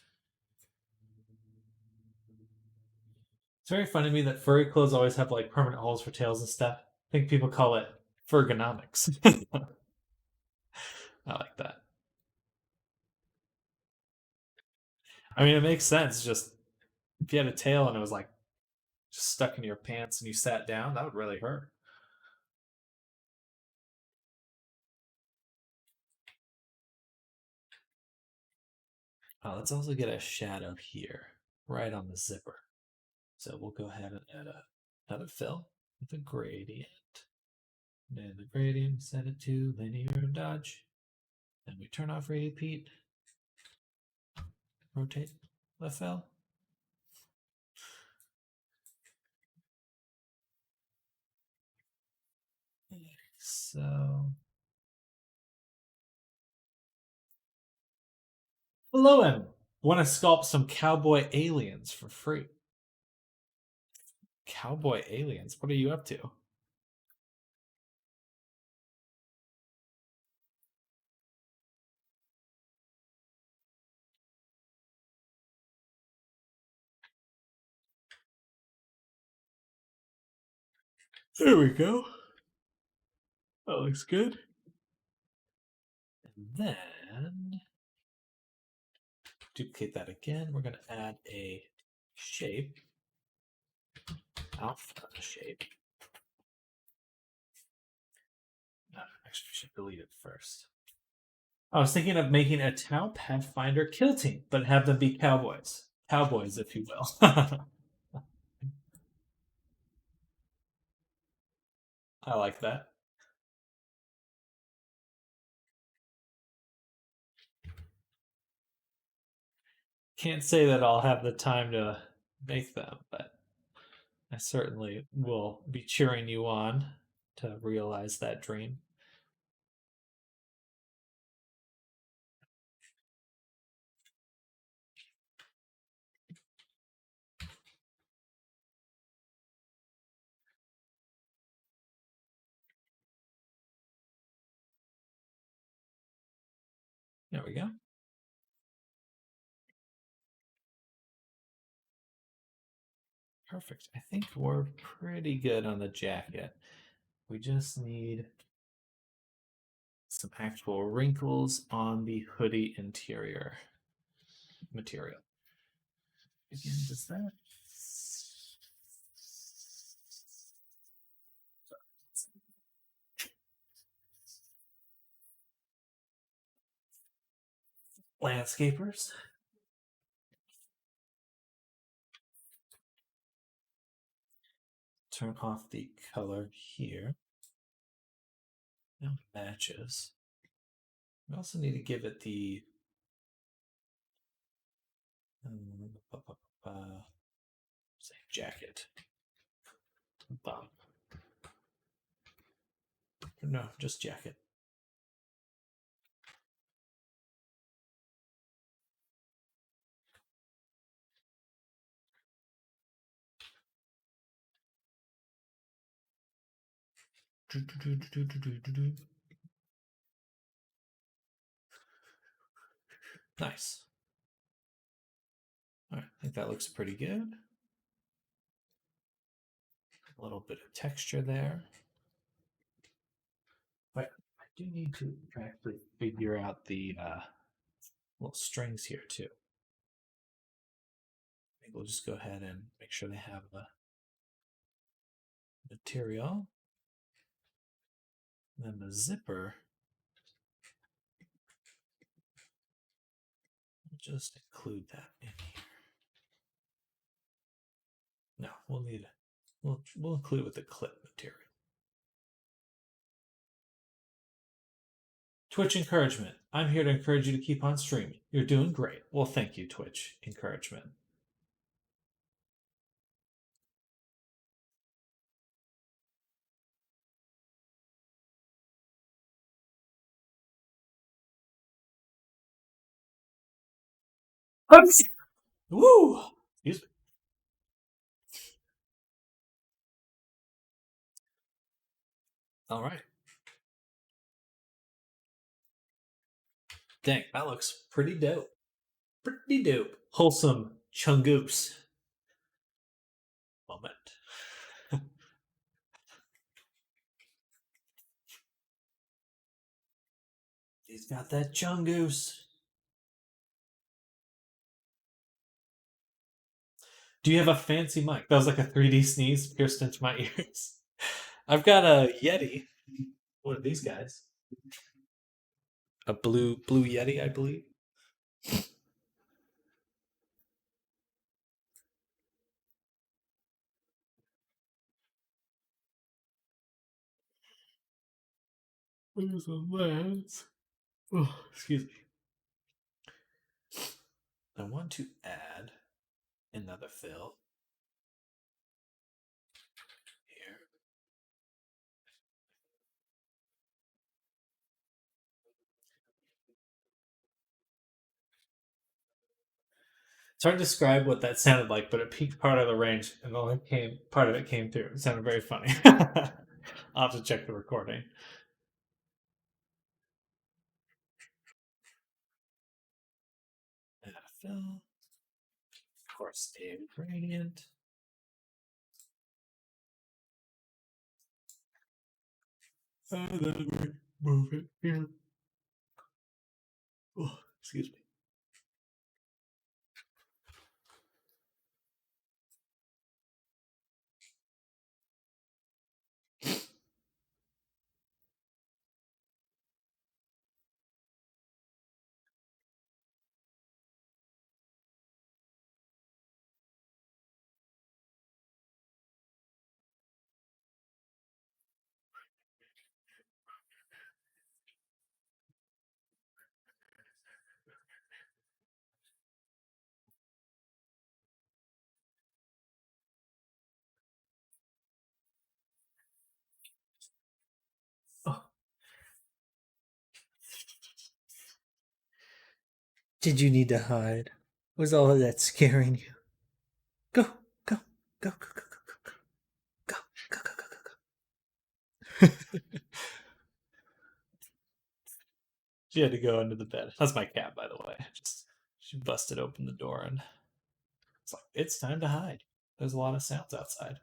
Speaker 1: It's very funny to me that furry clothes always have like permanent holes for tails and stuff. I think people call it furgonomics. I like that. I mean, it makes sense. Just if you had a tail and it was like just stuck in your pants and you sat down, that would really hurt. Let's also get a shadow here, right on the zipper. So we'll go ahead and add another fill with a gradient. And the gradient, set it to linear dodge. And we turn off repeat. Rotate the fill. So, hello, and want to sculpt some cowboy aliens for free? Cowboy aliens? What are you up to? There we go. That looks good. And then duplicate that again. We're going to add a shape, alpha shape. Actually, we should delete it first. I was thinking of making a Tau Pathfinder kill team, but have them be cowboys. Cowboys, if you will. I like that. Can't say that I'll have the time to make them, but I certainly will be cheering you on to realize that dream. There we go. Perfect. I think we're pretty good on the jacket. We just need some actual wrinkles on the hoodie interior material. Again, does that landscapers? Turn off the color here. Now it matches. We also need to give it the say jacket bump. No, just jacket. Nice. All right, I think that looks pretty good. A little bit of texture there. But I do need to actually figure out the little strings here too. I think we'll just go ahead and make sure they have the material. And then the zipper, we'll just include that in here. No, we'll need it. We'll include it with the clip material. Twitch encouragement. I'm here to encourage you to keep on streaming. You're doing great. Well, thank you, Twitch encouragement. Oops. Woo! Excuse me. All right. Dang, that looks pretty dope. Pretty dope. Wholesome chungoose moment. He's got that chungoose. Do you have a fancy mic? That was like a 3D sneeze pierced into my ears. I've got a Yeti. One of these guys. A blue Yeti, I believe. Where's the lens? Oh, excuse me. I want to add another fill here. It's hard to describe what that sounded like, but it peaked part of the range, and only came part of it came through. It sounded very funny. I'll have to check the recording. Add a fill. Of course, a gradient. And then we move it here. Oh, excuse me. Oh. Did you need to hide? Was all of that scaring you? Go, go, go, go, go, go, go, go, go, go, go, go. She had to go under the bed. That's my cat, by the way. Just she busted open the door and it's like it's time to hide. There's a lot of sounds outside.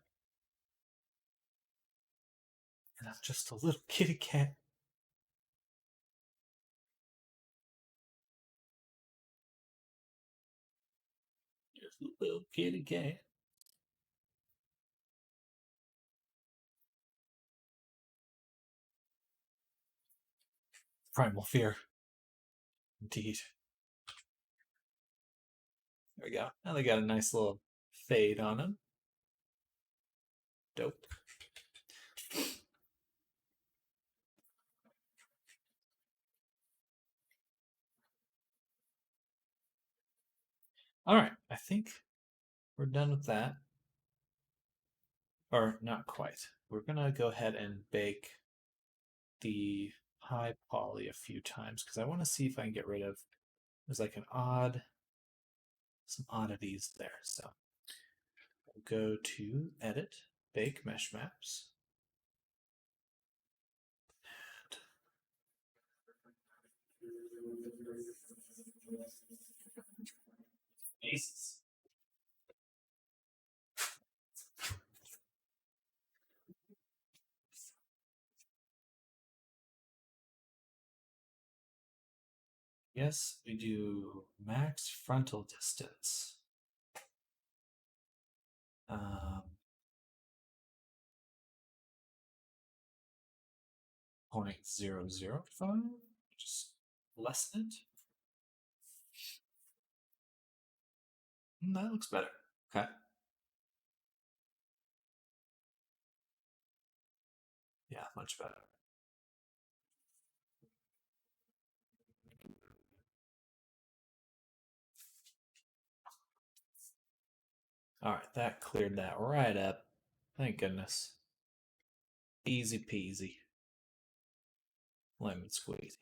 Speaker 1: And I'm just a little kitty cat. Just a little kitty cat. Primal fear. Indeed. There we go. Now they got a nice little fade on them. Dope. All right, I think we're done with that. Or not quite. We're gonna go ahead and bake the high poly a few times because I want to see if I can get rid of. There's like some oddities there. So we'll go to Edit, Bake Mesh Maps. Aces. Yes, we do max frontal distance. 0.005. Just lessen it. That looks better. Okay. Yeah, much better. All right, that cleared that right up. Thank goodness. Easy peasy. Lemon squeezy.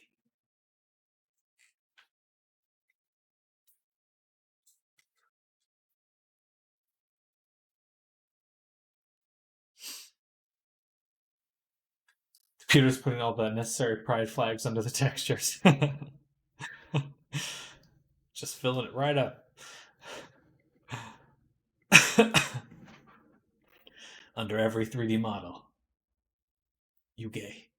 Speaker 1: Computer's putting all the necessary pride flags under the textures. Just filling it right up. Under every 3D model. You gay.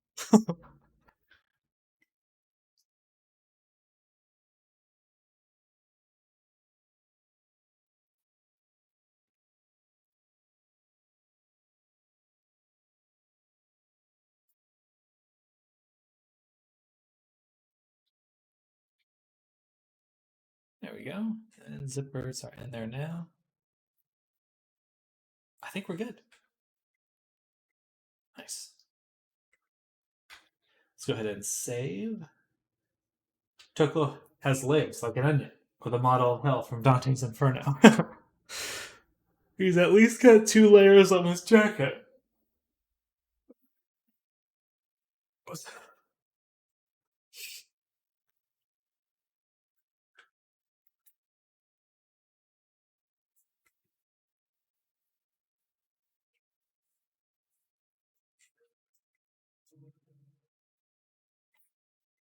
Speaker 1: There we go. And zippers are in there now. I think we're good. Nice. Let's go ahead and save. Toklo has legs like an onion, or the model of hell from Dante's Inferno. He's at least got 2 layers on his jacket.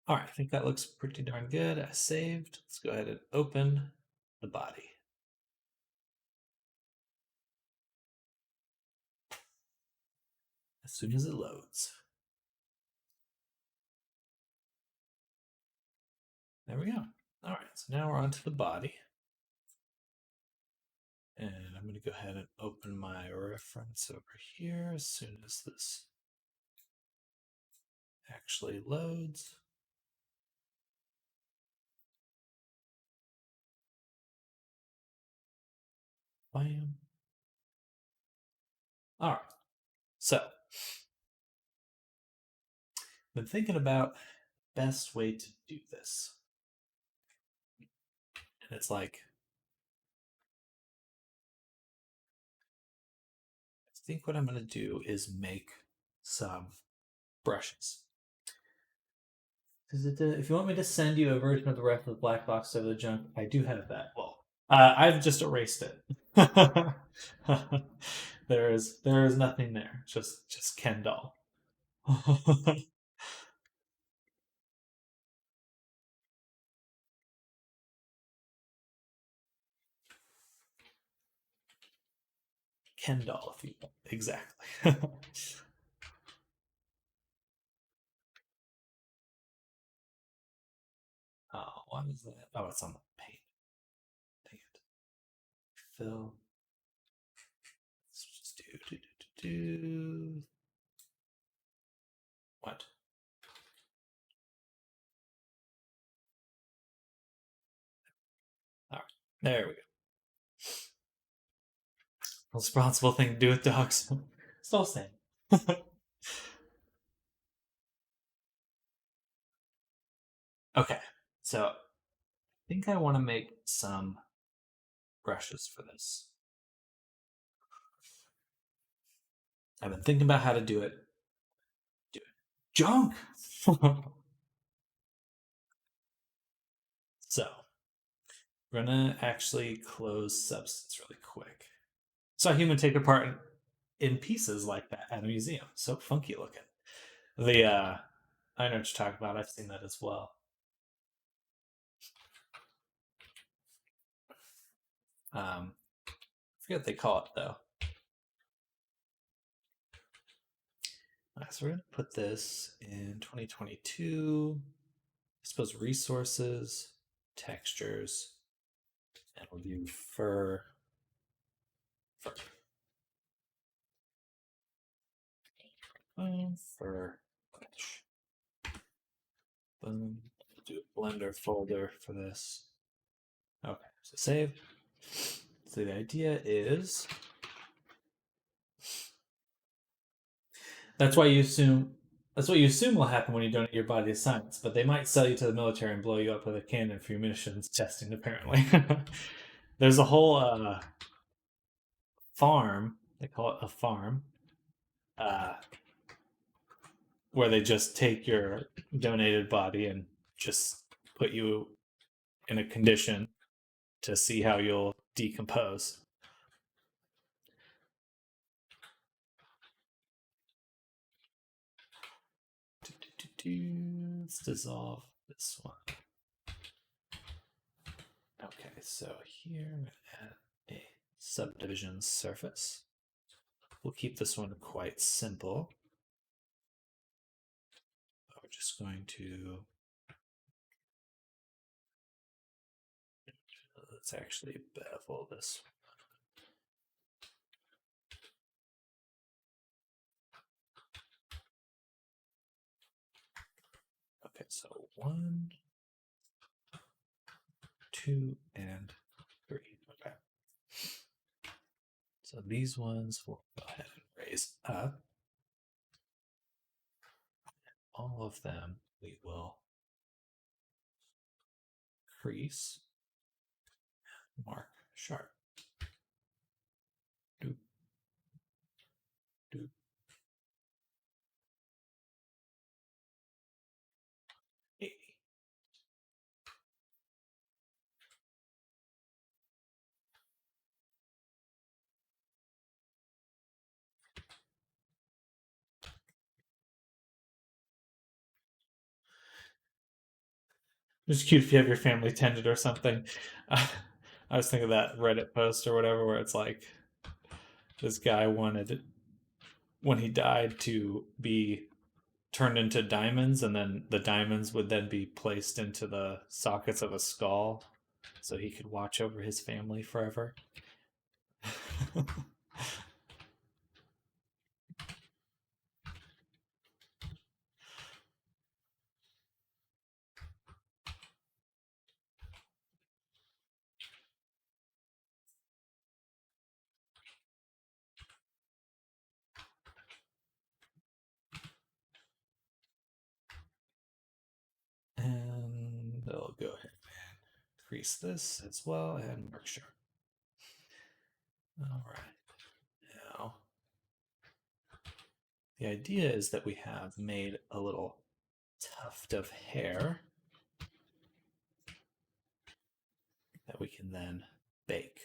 Speaker 1: All right, I think that looks pretty darn good. I saved. Let's go ahead and open the body. As soon as it loads. There we go. All right, so now we're onto the body. And I'm going to go ahead and open my reference over here as soon as this actually loads. Bam. All right, so been thinking about best way to do this. And it's like, I think what I'm going to do is make some brushes. If you want me to send you a version of the rest of the black box over the junk, I do have that. Well, I've just erased it. there is nothing there. Just Ken doll. Ken doll, if you will. Exactly. Oh, what is that? Oh, it's on the paint. Dang it. Fill. Let's just do. What? All right. There we go. Responsible thing to do with dogs. Still same. Okay. So I think I want to make some brushes for this. I've been thinking about how to do it. Do it. Junk! So, we're gonna actually close substance really quick. Saw a human take apart in pieces like that at a museum. So funky looking. I know what you're talking about. I've seen that as well. I forget what they call it though. So we're gonna put this in 2022. I suppose resources, textures, and we'll do fur. Fur. Fur. Boom. Do a Blender folder for this. Okay, so save. So the idea is that's what you assume will happen when you donate your body to science, but they might sell you to the military and blow you up with a cannon for your munitions testing, apparently. There's a whole farm, they call it a farm, uh, where they just take your donated body and just put you in a condition to see how you'll decompose. Let's dissolve this one. Okay, so here I'm going to add a subdivision surface. We'll keep this one quite simple. We're just going to, let's actually bevel this. Okay, so 1, 2, and 3. Okay. So these ones we'll go ahead and raise up. All of them we will crease, mark sharp. Doop, doop. Hey. It's cute if you have your family tended or something. I was thinking of that Reddit post or whatever where it's like this guy wanted when he died to be turned into diamonds, and then the diamonds would then be placed into the sockets of a skull so he could watch over his family forever. And I'll go ahead and crease this as well and mark sharp. All right. Now, the idea is that we have made a little tuft of hair that we can then bake.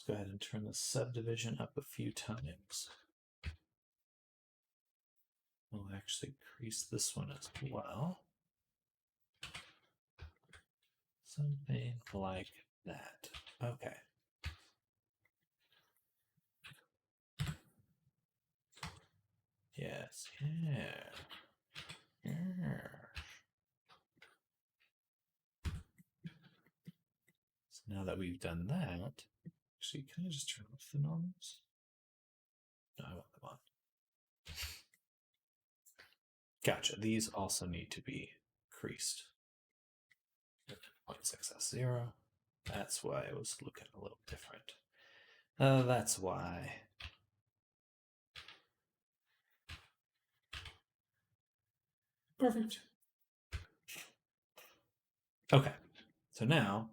Speaker 1: Let's go ahead and turn the subdivision up a few times. We'll actually crease this one as well. Something like that. Okay. Yes. Yeah. Yeah. So now that we've done that, actually, can I just turn off the normals? No, I want them on. Gotcha. These also need to be creased. 0.6s0. That's why it was looking a little different. That's why. Perfect. Okay. So now,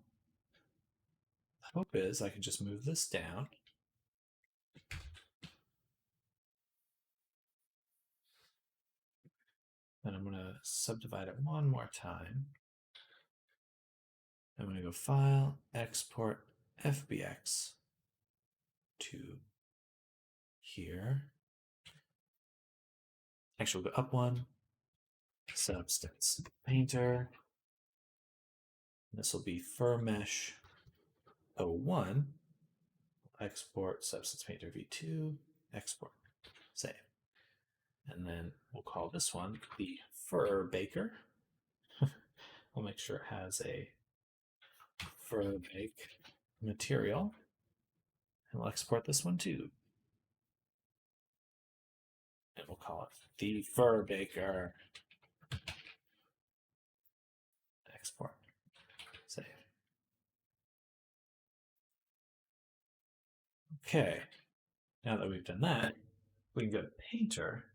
Speaker 1: the hope is I can just move this down. And I'm going to subdivide it one more time. I'm going to go File, Export, FBX to here. Actually, we'll go up one, Substance Painter. This will be Fur Mesh 01. Export Substance Painter V2, export, save. And then we'll call this one the Fur Baker. We'll make sure it has a fur bake material. And we'll export this one too. And we'll call it the Fur Baker. Export, save. Okay, now that we've done that, we can go to Painter.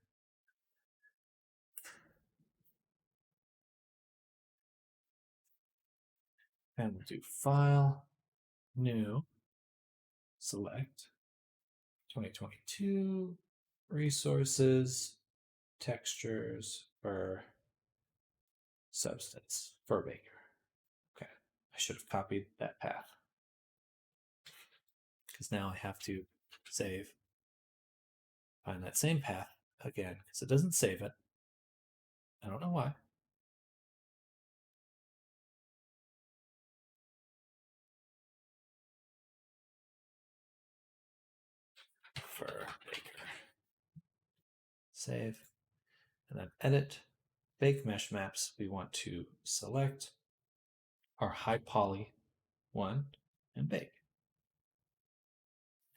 Speaker 1: And we'll do File, New, Select, 2022, Resources, Textures, Fur, Substance, Fur Baker. Okay, I should have copied that path. Because now I have to save, find that same path again, because it doesn't save it. I don't know why. Fur Baker. Save. And then edit. Bake mesh maps. We want to select our high poly one and bake.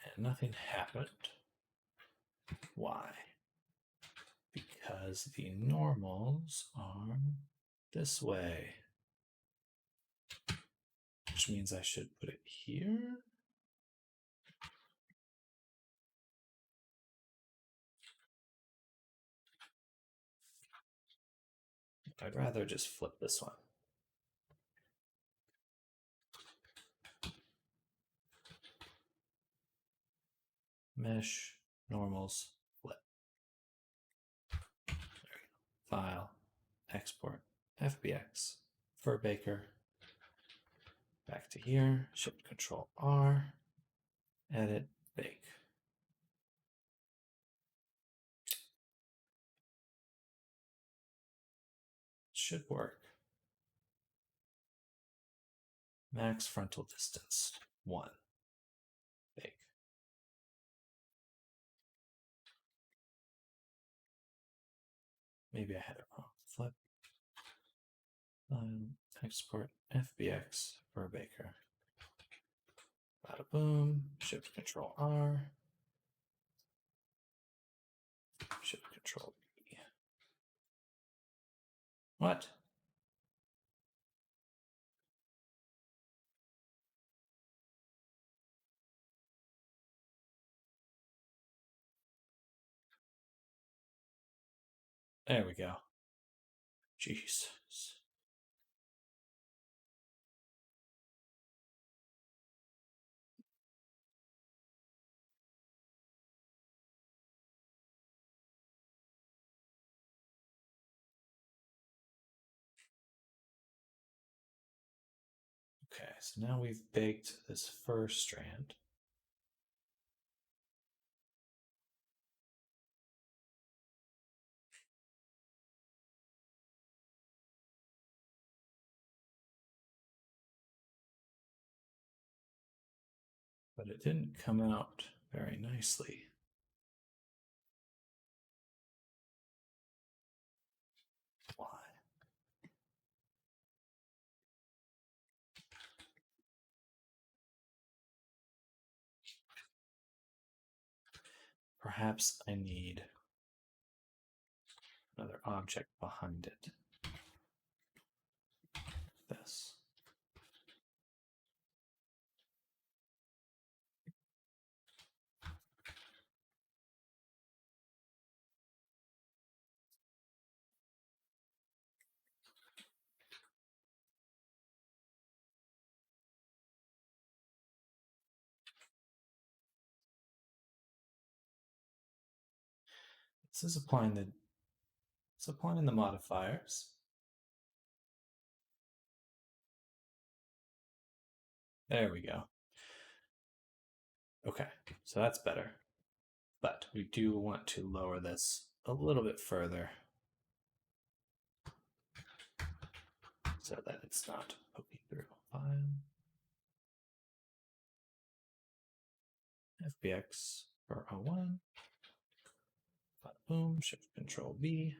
Speaker 1: And nothing happened. Why? Because the normals are this way. Which means I should put it here. I'd rather just flip this one. Mesh, normals, flip. File, export, FBX, Fur Baker. Back to here, Shift Control R, edit, bake. Should work. Max frontal distance, 1. Bake. Maybe I had it wrong. Flip. Export FBX Fur Baker. Bada boom. Shift Control R. Shift Control B. What? There we go. Jesus. Okay, so now we've baked this first strand. but it didn't come out very nicely. Why? Perhaps I need another object behind it. This. This is applying the modifiers. There we go. Okay, so that's better. But we do want to lower this a little bit further so that it's not poking through. FBX for 01. Boom, Shift Control B.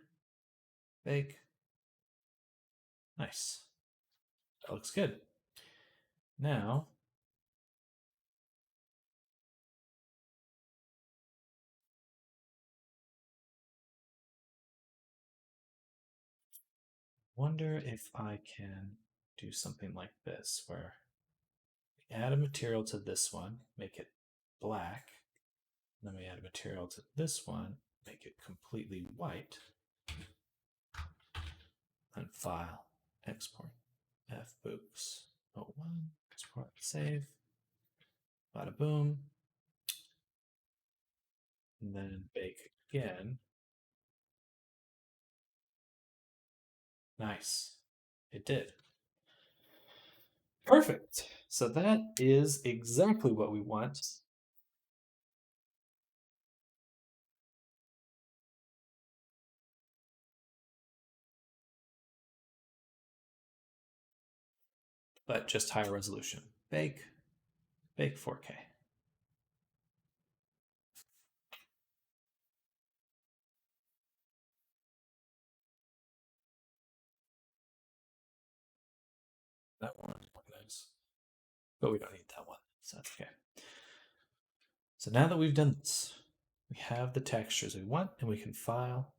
Speaker 1: Bake. Nice. That looks good. Now, wonder if I can do something like this where we add a material to this one, make it black, and then we add a material to this one, make it completely white, and file, export, fbooks, 01, export, save, bada boom, and then bake again. Nice. It did. Perfect. So that is exactly what we want. But just higher resolution. Bake 4K. That one is quite nice. But we don't need that one, so that's okay. So now that we've done this, we have the textures we want, and we can file,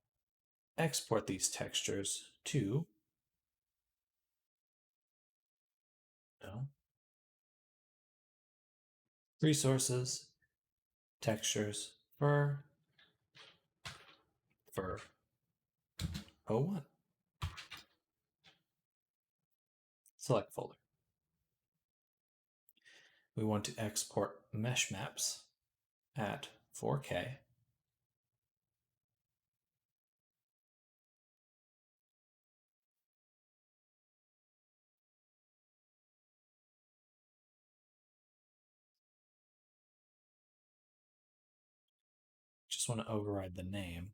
Speaker 1: export these textures to resources, textures, fur 01. Select folder. We want to export mesh maps at 4K. Just want to override the name.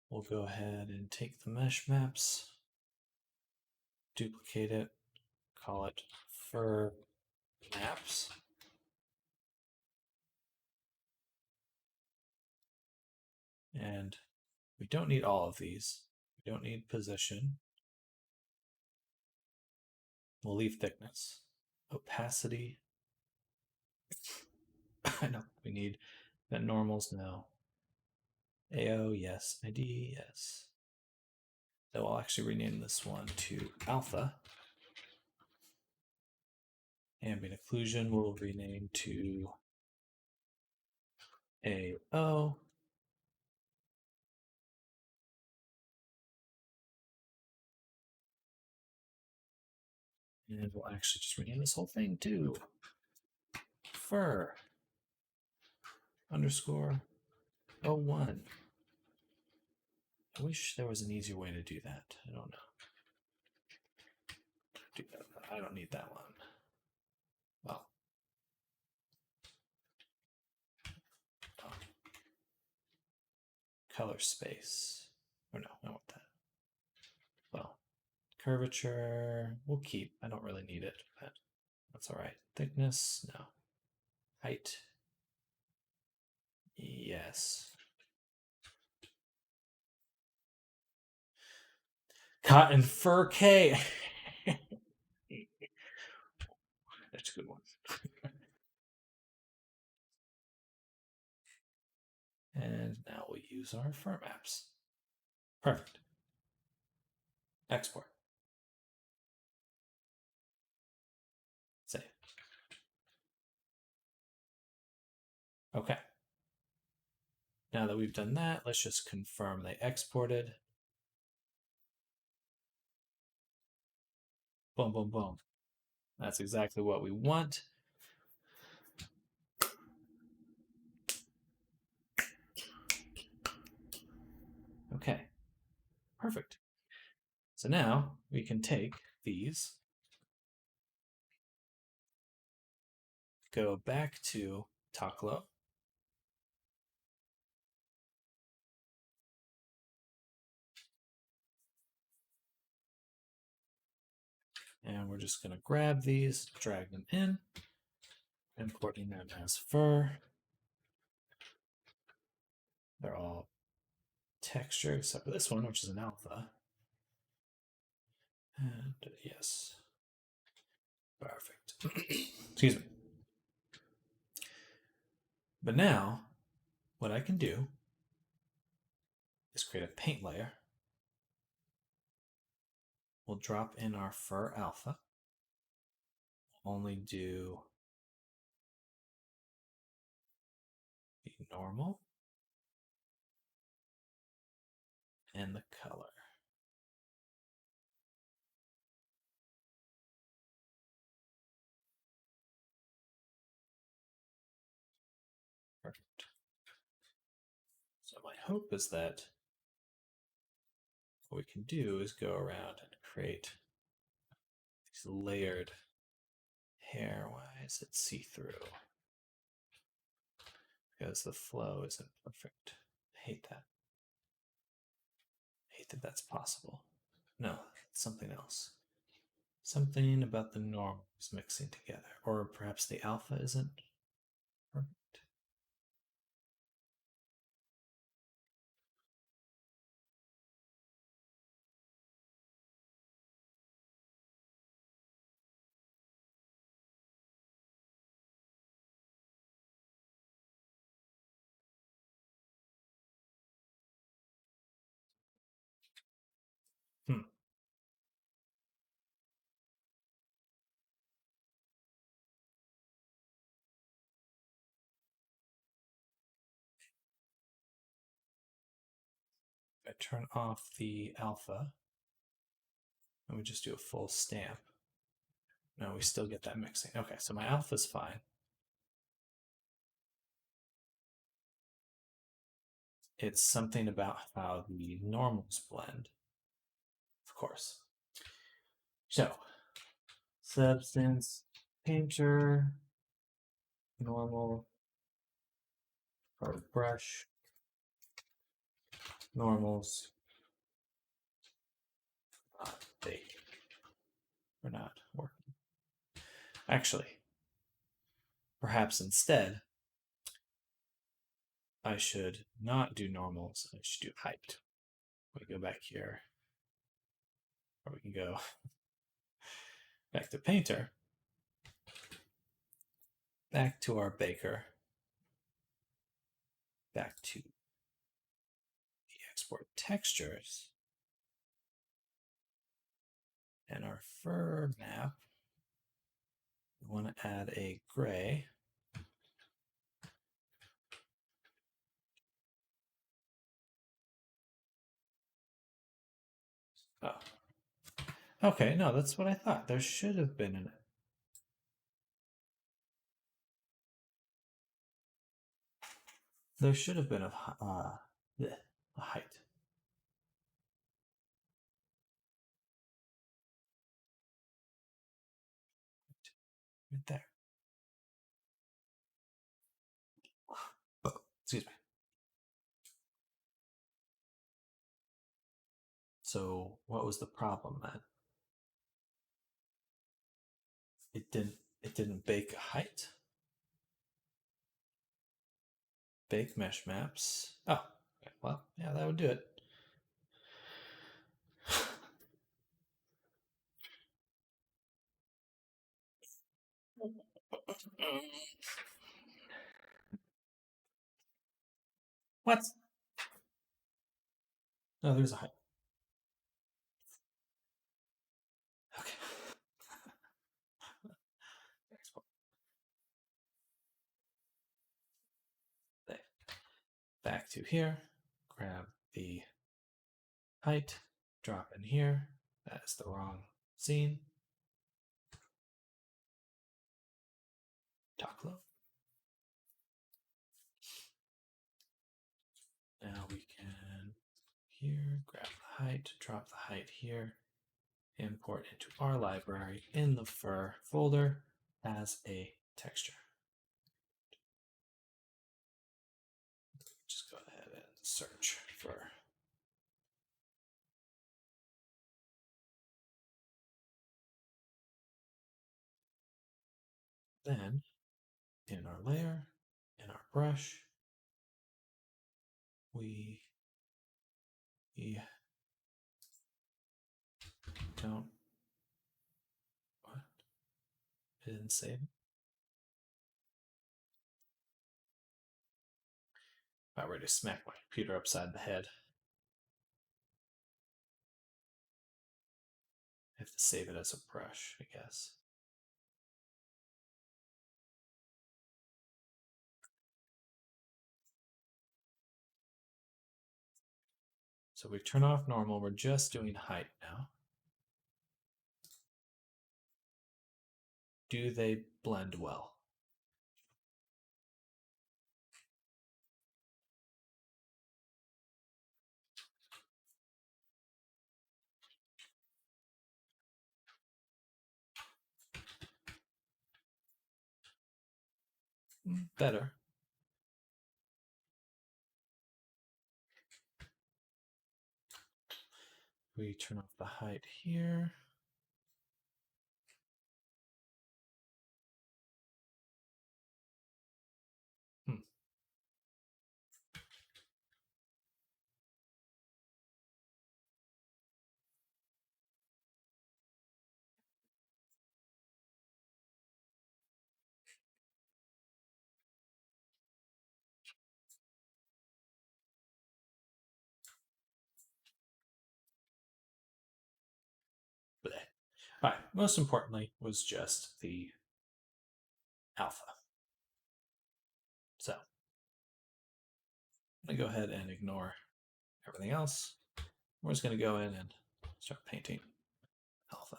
Speaker 1: We'll go ahead and take the mesh maps, duplicate it, call it fur maps. And we don't need all of these. We don't need position. We'll leave thickness. Opacity. I know we need that normals now. AO, yes. ID, yes. So I'll actually rename this one to alpha. Ambient occlusion we'll rename to AO. And we'll actually just rename this whole thing to fur underscore 01. I wish there was an easier way to do that. I don't know. I don't need that one. color space. Or no, I don't want that. Well, curvature, we'll keep. I don't really need it, but that's all right. Thickness, no. Height, yes. Cotton fur K. That's a good one. And now we'll use our fur maps. Perfect. Export. Save. Okay. Now that we've done that, let's just confirm they exported. Boom, boom, boom. That's exactly what we want. Okay, perfect. So now we can take these, go back to Toklo, and we're just going to grab these, drag them in, importing them as fur. They're all texture except for this one, which is an alpha. And yes, perfect. Excuse me. But now, what I can do is create a paint layer. We'll drop in our fur alpha. Only do the normal and the color. Perfect. So my hope is that what we can do is go around and create these layered hair. Why is it see-through? Because the flow isn't perfect. I hate that. I hate that that's possible. No, it's something else. Something about the normals mixing together. Or perhaps the alpha isn't perfect. Hmm. If I turn off the alpha, and we just do a full stamp. No, we still get that mixing. Okay, so my alpha's fine. It's something about how the normals blend, of course. So, substance, painter, normal, or brush, normals, bake. We're not working. Actually, perhaps instead, I should not do normals. I should do height. We go back here, or we can go back to painter, back to our baker, back to the export textures, and our fur map. We want to add a gray. Oh. Okay, no, that's what I thought. There should have been an. There should have been a height. Right there. Oh, excuse me. So what was the problem then? It didn't bake a height. Bake mesh maps. Oh, okay, well, yeah, that would do it. What? No, there's a height. Okay. Back to here. Grab the height. Drop in here. That is the wrong scene. Toklo. Now we can here grab the height, drop the height here, import into our library in the fur folder as a texture. Just go ahead and search for then in our layer, in our brush, we don't what? It didn't save it. About ready to smack my computer upside the head. I have to save it as a brush, I guess. So we turn off normal. We're just doing height now. Do they blend well? Better. We turn off the height here. Bleh. All right, most importantly was just the alpha. So I'm going to go ahead and ignore everything else. We're just going to go in and start painting alpha.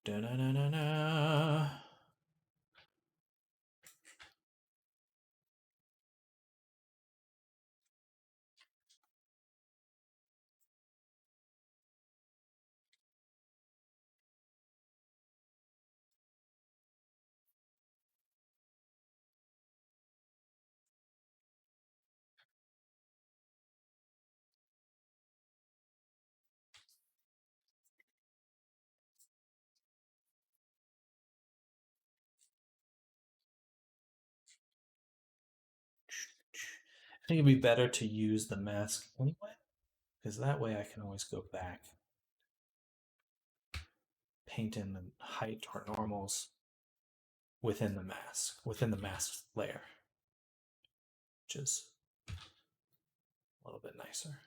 Speaker 1: Da-na-na-na-na. I think it'd be better to use the mask anyway, because that way I can always go back, paint in the height or normals within the mask layer, which is a little bit nicer.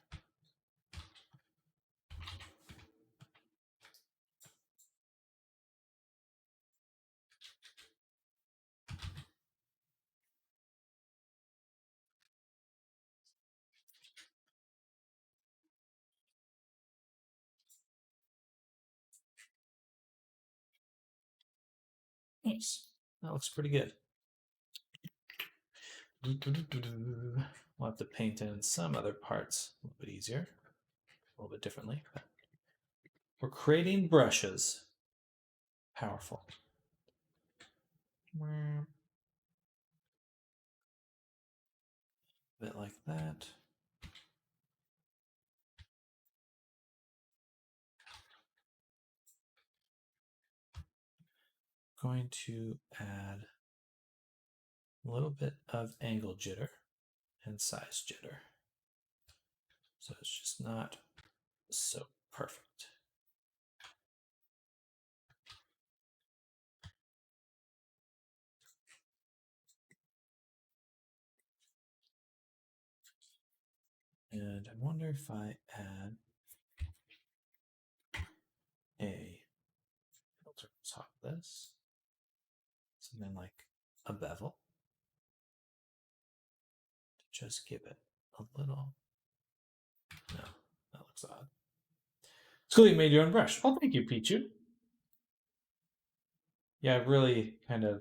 Speaker 1: Nice. That looks pretty good. We'll have to paint in some other parts a little bit easier, a little bit differently. We're creating brushes. Powerful. A bit like that. Going to add a little bit of angle jitter and size jitter. So it's just not so perfect. And I wonder if I add a filter on top of this, something like a bevel, to just give it a little. No, that looks odd. It's cool you made your own brush. Oh, thank you, Pichu. Yeah, I've really kind of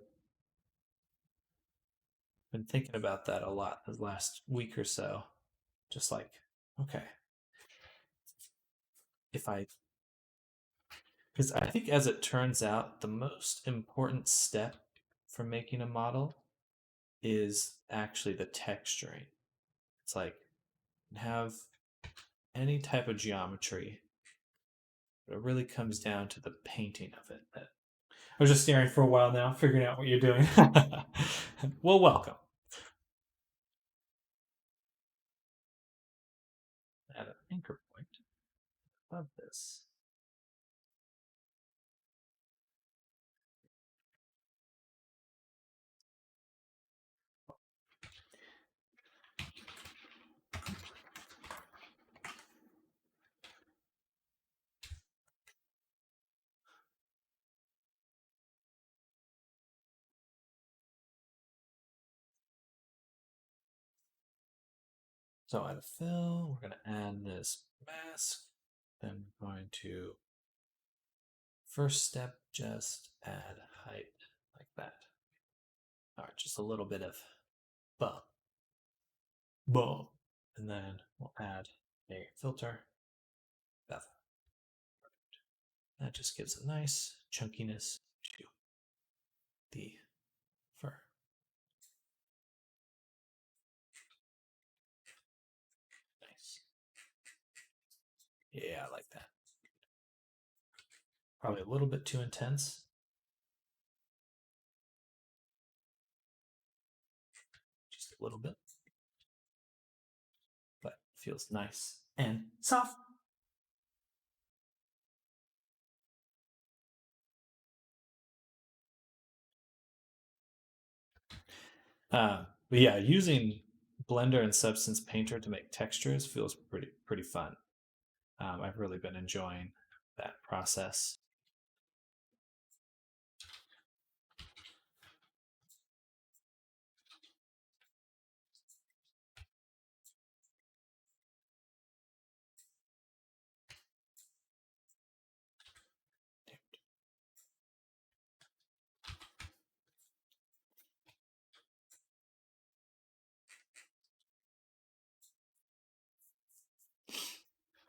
Speaker 1: been thinking about that a lot the last week or so. Just like, okay, if I, because I think as it turns out, the most important step for making a model is actually the texturing. It's like have any type of geometry, but it really comes down to the painting of it. I was just staring for a while now, figuring out what you're doing. Well, welcome. Add an anchor point above this. So add a fill, we're going to add this mask, then we're going to, first step, just add height like that. All right, just a little bit of bump, boom, and then we'll add a filter, bevel. That just gives a nice chunkiness to the fur. Nice. Yeah, I like that. Probably a little bit too intense. Just a little bit. But feels nice and soft. But yeah, using Blender and Substance Painter to make textures feels pretty fun. I've really been enjoying that process.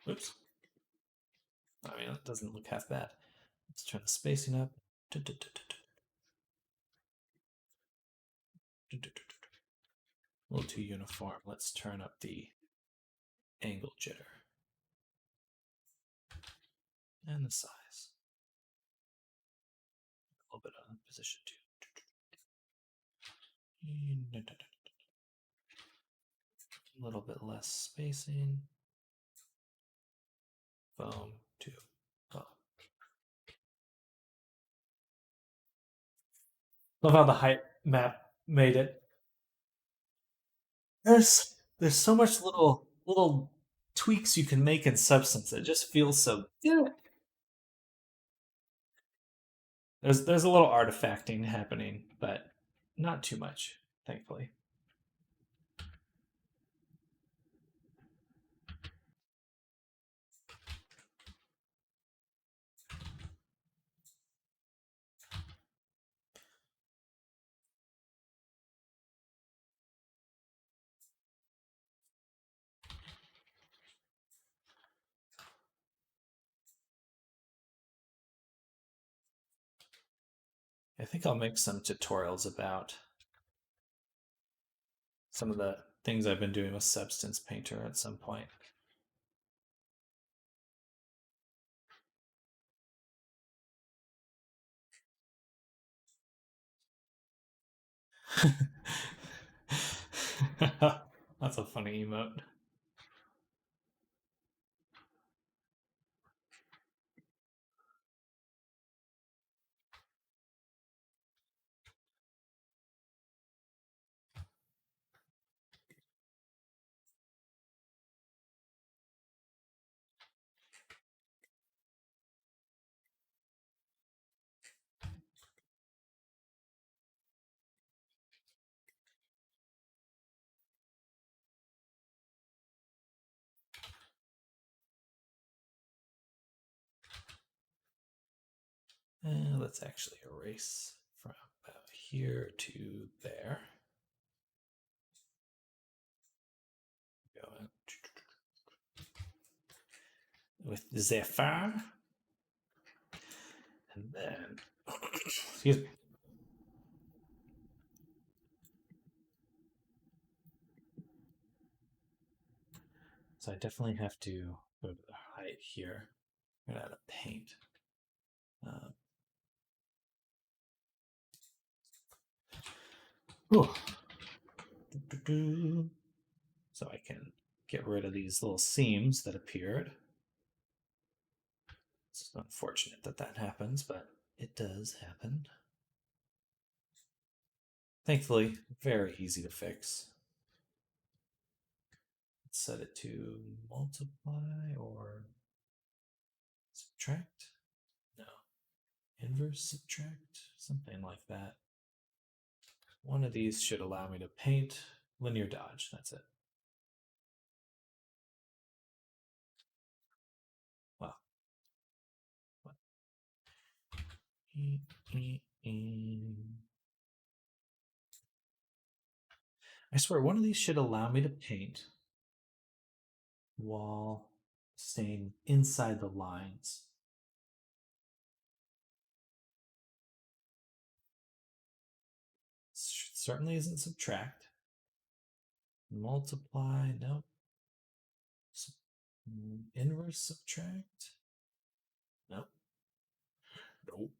Speaker 1: Oops. I mean, it doesn't look half bad. Let's turn the spacing up. A little too uniform. Let's turn up the angle jitter and the size. A little bit on position too. A little bit less spacing. Foam to foam. Love how the height map made it. There's so much little tweaks you can make in Substance. It just feels so good. There's a little artifacting happening, but not too much, thankfully. I think I'll make some tutorials about some of the things I've been doing with Substance Painter at some point. That's a funny emote. Let's actually erase from about here to there. Go with Zephyr. And then, excuse me. So I definitely have to go to the height here. I'm gonna add a paint. So I can get rid of these little seams that appeared. It's unfortunate that that happens, but it does happen. Thankfully, very easy to fix. Let's set it to multiply or subtract. No, inverse subtract, something like that. One of these should allow me to paint linear dodge. That's it. Well, what? I swear, one of these should allow me to paint while staying inside the lines. Certainly isn't subtract. Multiply, nope. Inverse subtract, nope. Nope.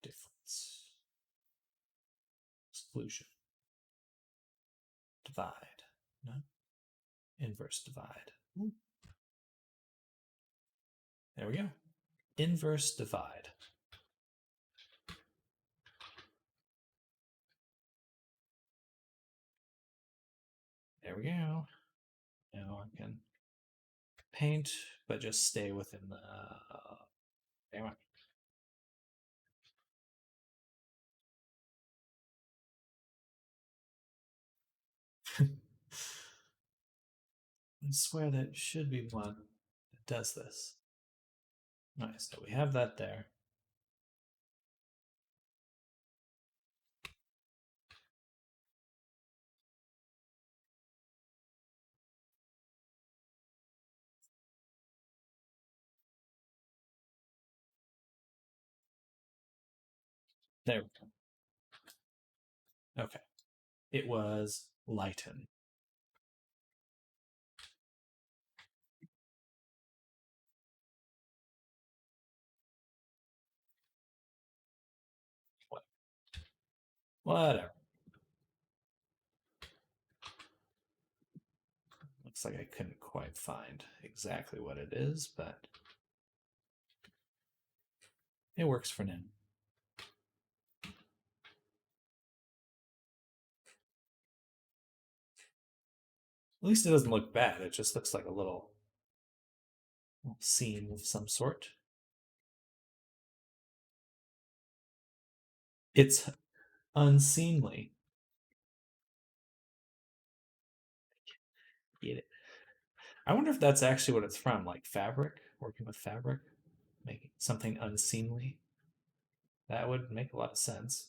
Speaker 1: Difference. Exclusion. Divide, no. Inverse divide. Ooh. There we go. Inverse divide. There we go. Now I can paint, but just stay within the. Anyway. I swear that should be one that does this. Nice. So we have that there. There we go. Okay. It was lighten. Whatever. Looks like I couldn't quite find exactly what it is, but it works for now. At least it doesn't look bad. It just looks like a little seam of some sort. It's unseemly. Get it? I wonder if that's actually what it's from, like fabric, working with fabric, making something unseemly. That would make a lot of sense.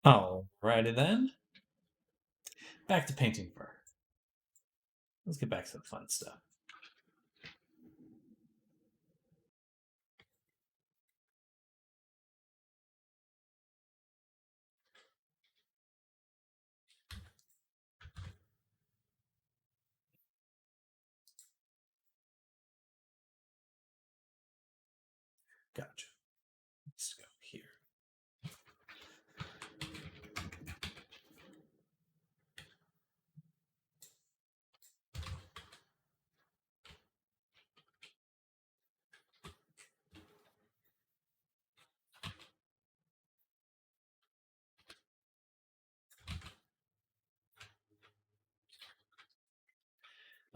Speaker 1: Alrighty then. Back to painting fur. Let's get back to the fun stuff. Gotcha. Let's go here.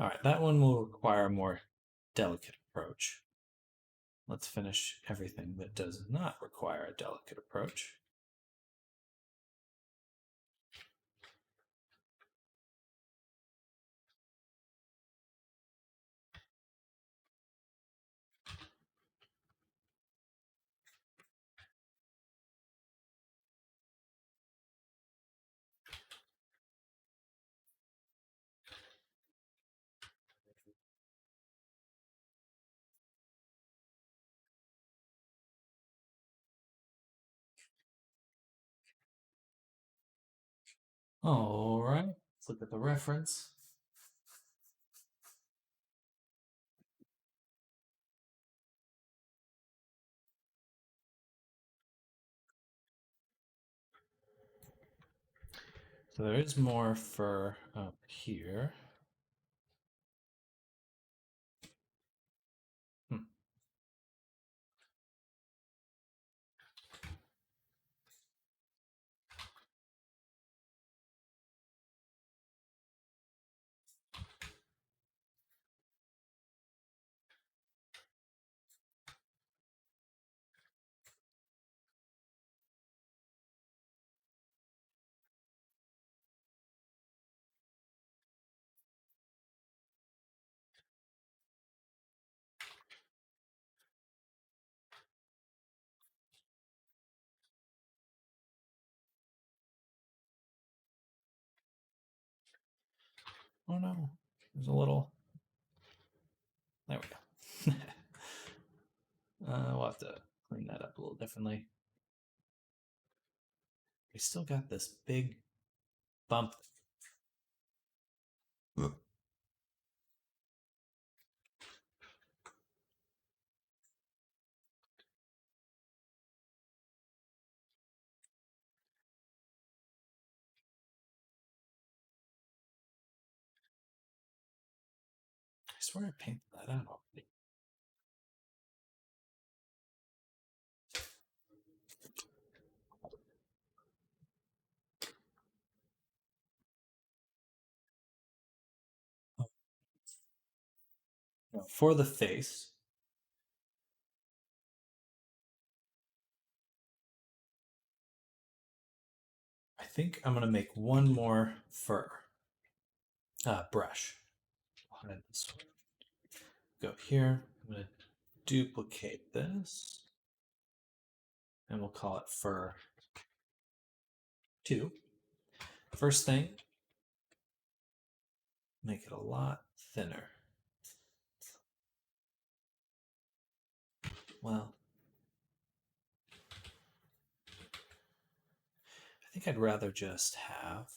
Speaker 1: All right, that one will require a more delicate approach. Let's finish everything that does not require a delicate approach. All right, let's look at the reference. So there is more fur up here. Hmm. Oh no, there's a little. There we go. We'll have to clean that up a little differently. We still got this big bump. I swear I painted that out already. Now, for the face, I think I'm going to make one more fur brush. Go here. I'm going to duplicate this. And we'll call it fur 2. First thing, make it a lot thinner. Well, I think I'd rather just have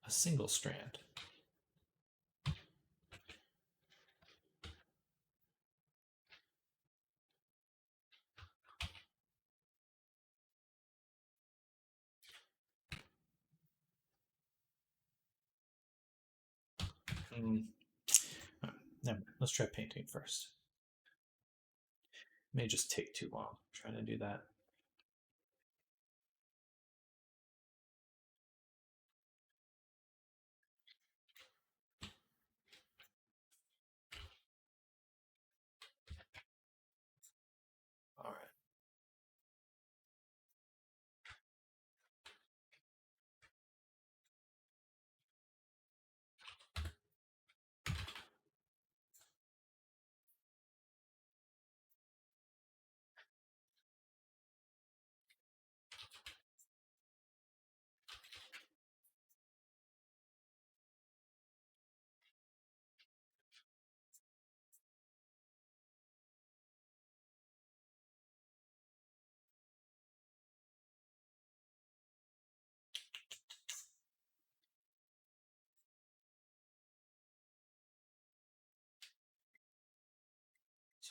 Speaker 1: a single strand. Let's try painting first. It may just take too long trying to do that. All right.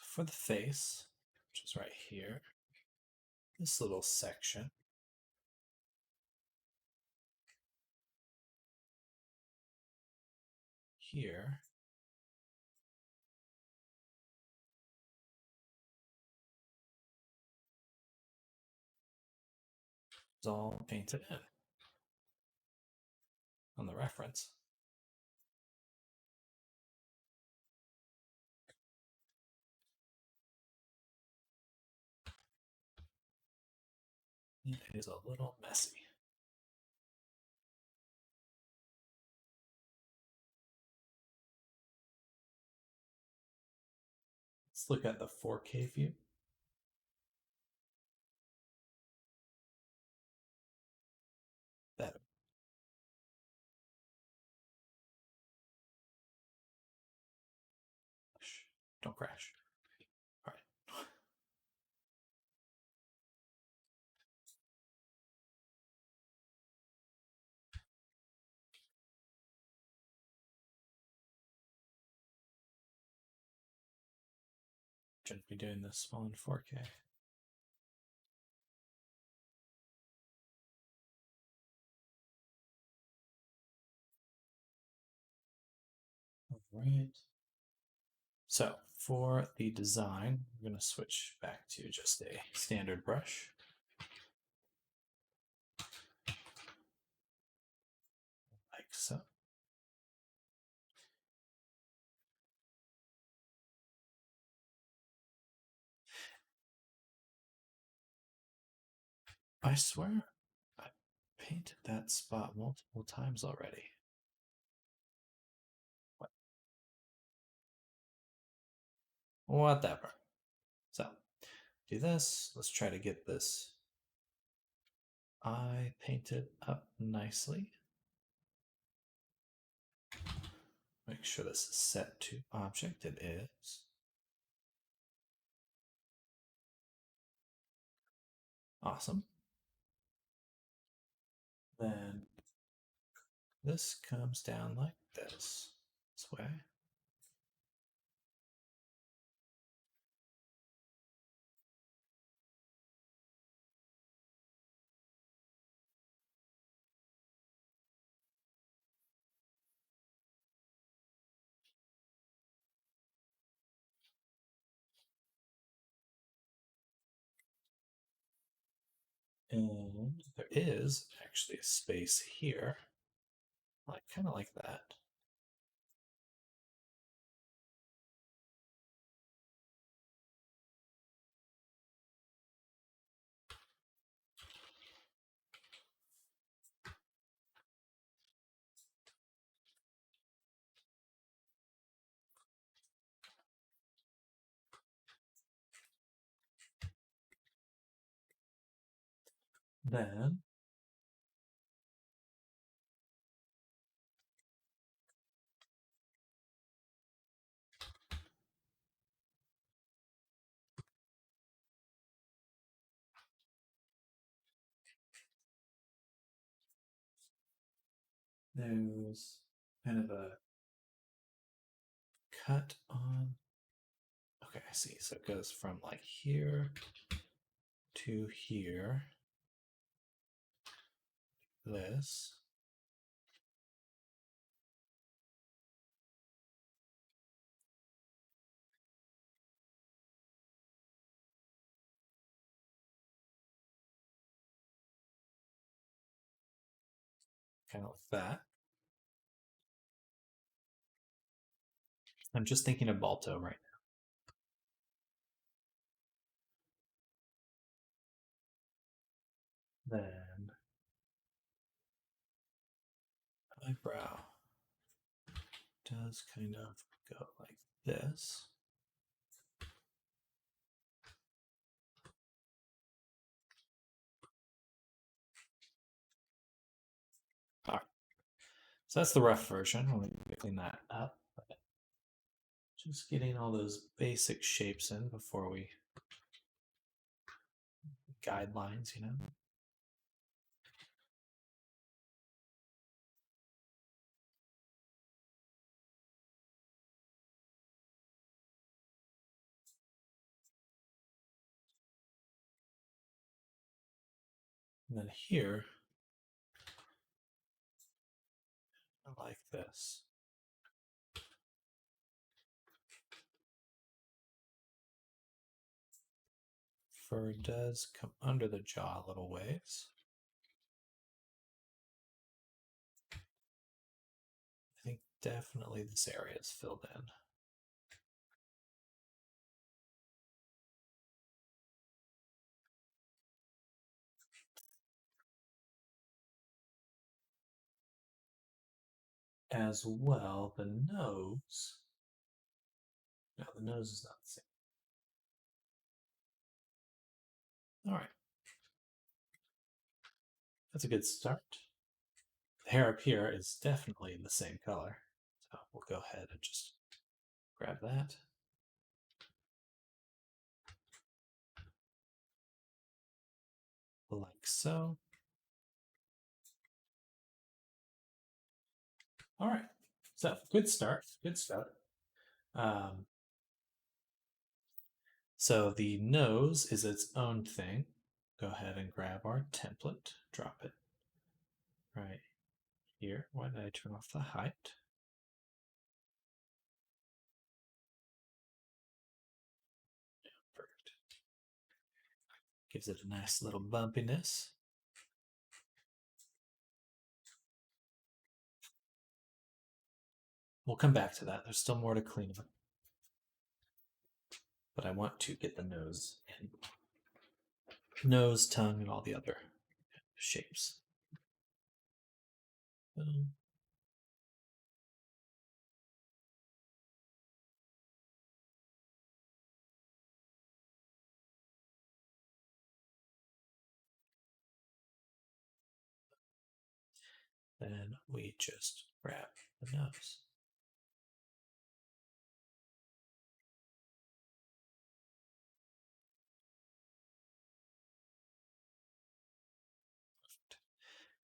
Speaker 1: for the face, which is right here, this little section, here, is all painted in on the reference. It is a little messy. Let's look at the 4K view. Better. Don't crash. All right. Shouldn't be doing this small in 4K. All right. So for the design, we're going to switch back to just a standard brush. Like so. I swear I painted that spot multiple times already. What? Whatever. So do this. Let's try to get this eye painted up nicely. Make sure this is set to object. It is. Awesome. Then this comes down like this way. And there is actually a space here, like kind of like that. Then there's kind of a cut on. Okay, I see. So it goes from like here to here. This. Kind of like that. I'm just thinking of Balto right now. Then eyebrow does kind of go like this. All right. So that's the rough version. We'll clean that up. Just getting all those basic shapes in before we guidelines, you know. And then here, I like this. Fur does come under the jaw a little ways. I think definitely this area is filled in. As well, the nose. No, the nose is not the same. All right. That's a good start. The hair up here is definitely the same color. So we'll go ahead and just grab that. Like so. All right. So good start. Good start. So the nose is its own thing. Go ahead and grab our template. Drop it right here. Why did I turn off the height? Yeah, perfect. Gives it a nice little bumpiness. We'll come back to that. There's still more to clean up. But I want to get the nose in. Nose, tongue, and all the other shapes. Then we just grab the nose.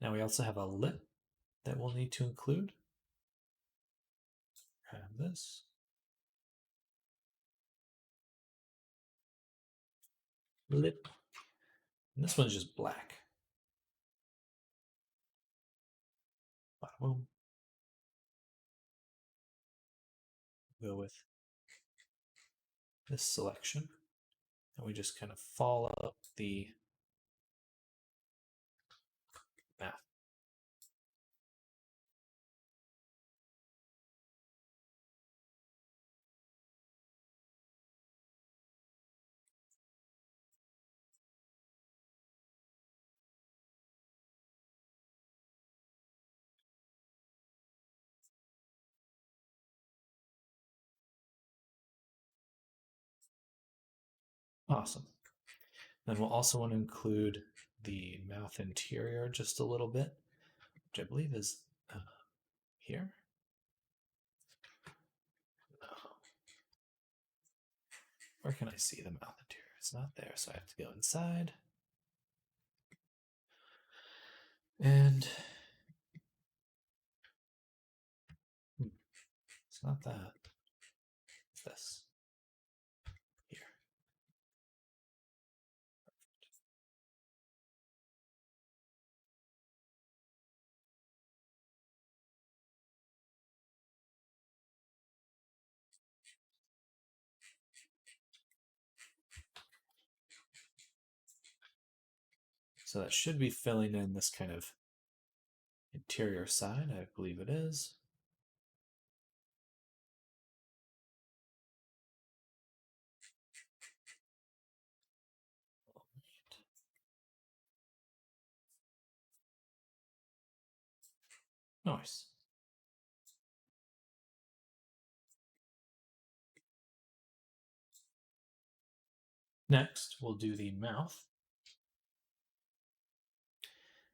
Speaker 1: Now we also have a lip that we'll need to include. Grab this. Lip. And this one's just black. Boom. Go with this selection. And we just kind of follow up the mouth. Awesome. Then we'll also want to include the mouth interior just a little bit, which I believe is here. No. Where can I see the mouth interior? It's not there, so I have to go inside. And it's not that. It's this. Here. So that should be filling in this kind of interior side. I believe it is. Nice. Next, we'll do the mouth.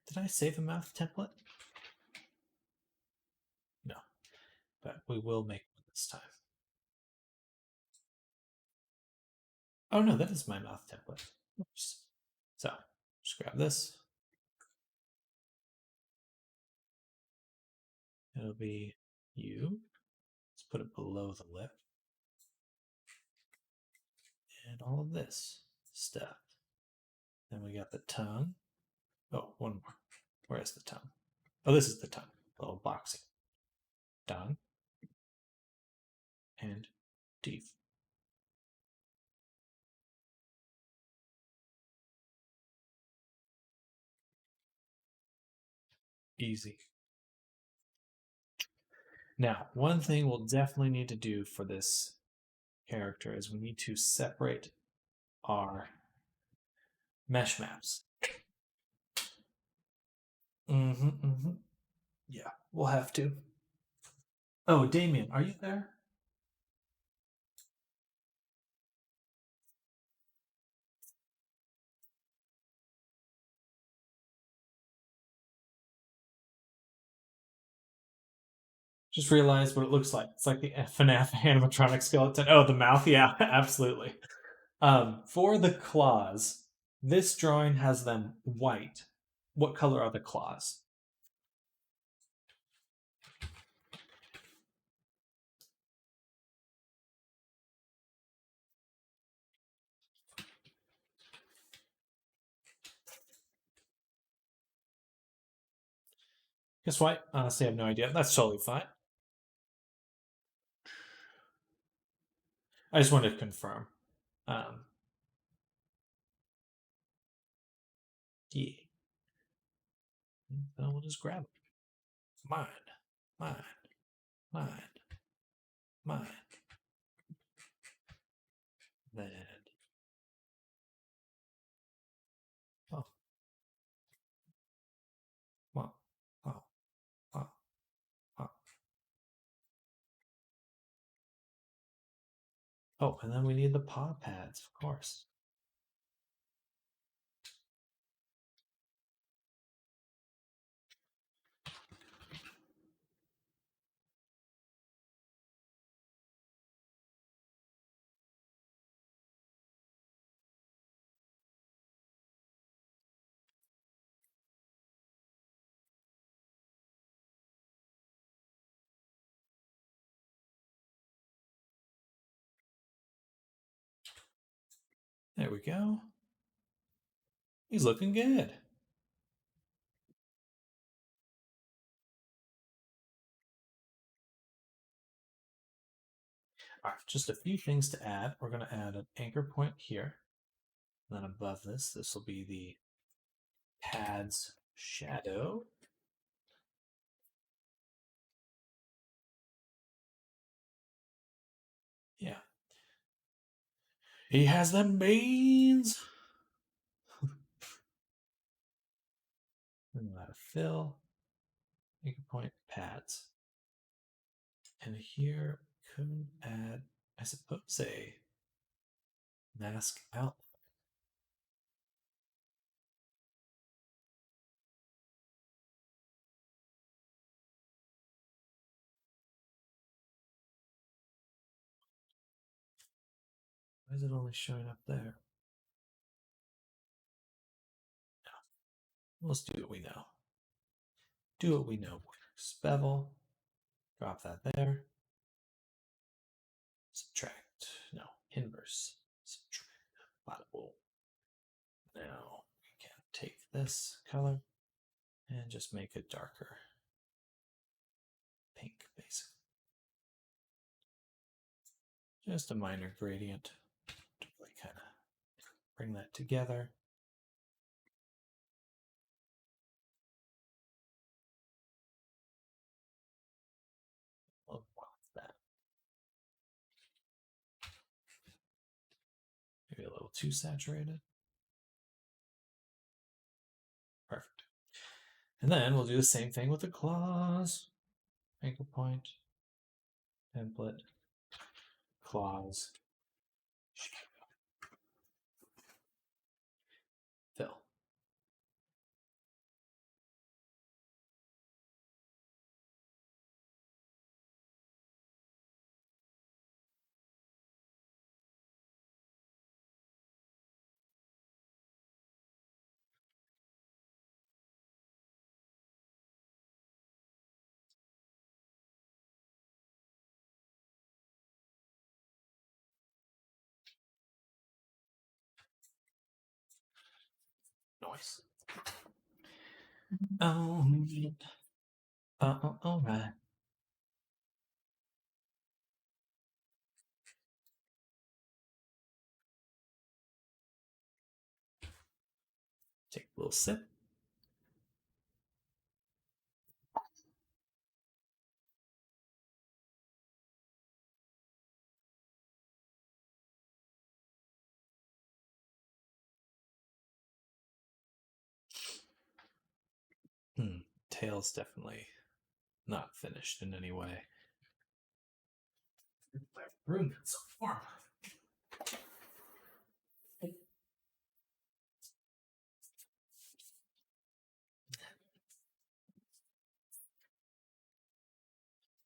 Speaker 1: Did I save a mouth template? No, but we will make one this time. Oh no, that is my mouth template. Oops. So, just grab this. It'll be you. Let's put it below the lip. And all of this stuff. Then we got the tongue. Oh, one more. Where is the tongue? Oh, this is the tongue. Little boxing. Tongue and teeth. Easy. Now, one thing we'll definitely need to do for this character is we need to separate our mesh maps. Yeah, we'll have to. Oh, Damien, are you there? Just realized what it looks like. It's like the FNAF animatronic skeleton. Oh, the mouth? Yeah, absolutely. For the claws, this drawing has them white. What color are the claws? Guess what? Honestly, I have no idea. That's totally fine. I just wanted to confirm. Um, yeah. Then we'll just grab it. Mine, mine, mine, mine. Then, oh, wow, wow, wow, wow. Oh, and then we need the paw pads, of course. There we go. He's looking good. All right, just a few things to add. We're going to add an anchor point here. And then above this, this will be the pad's shadow. Yeah. He has them beans. And we'll add a fill, anchor point, pads. And here we could add, I suppose, a mask outline. Why is it only showing up there? No. Let's do what we know. Do what we know works. Bevel, drop that there. Subtract, no, inverse. Subtract, bada boom. Now we can take this color and just make it darker. Pink, basically. Just a minor gradient to really kind of bring that together. Oh, wow, that. Maybe a little too saturated. Perfect. And then we'll do the same thing with the claws. Anchor point, template, claws, fill. Nice. Oh, all right. Take a little sip. Tail's definitely not finished in any way. My room got so warm.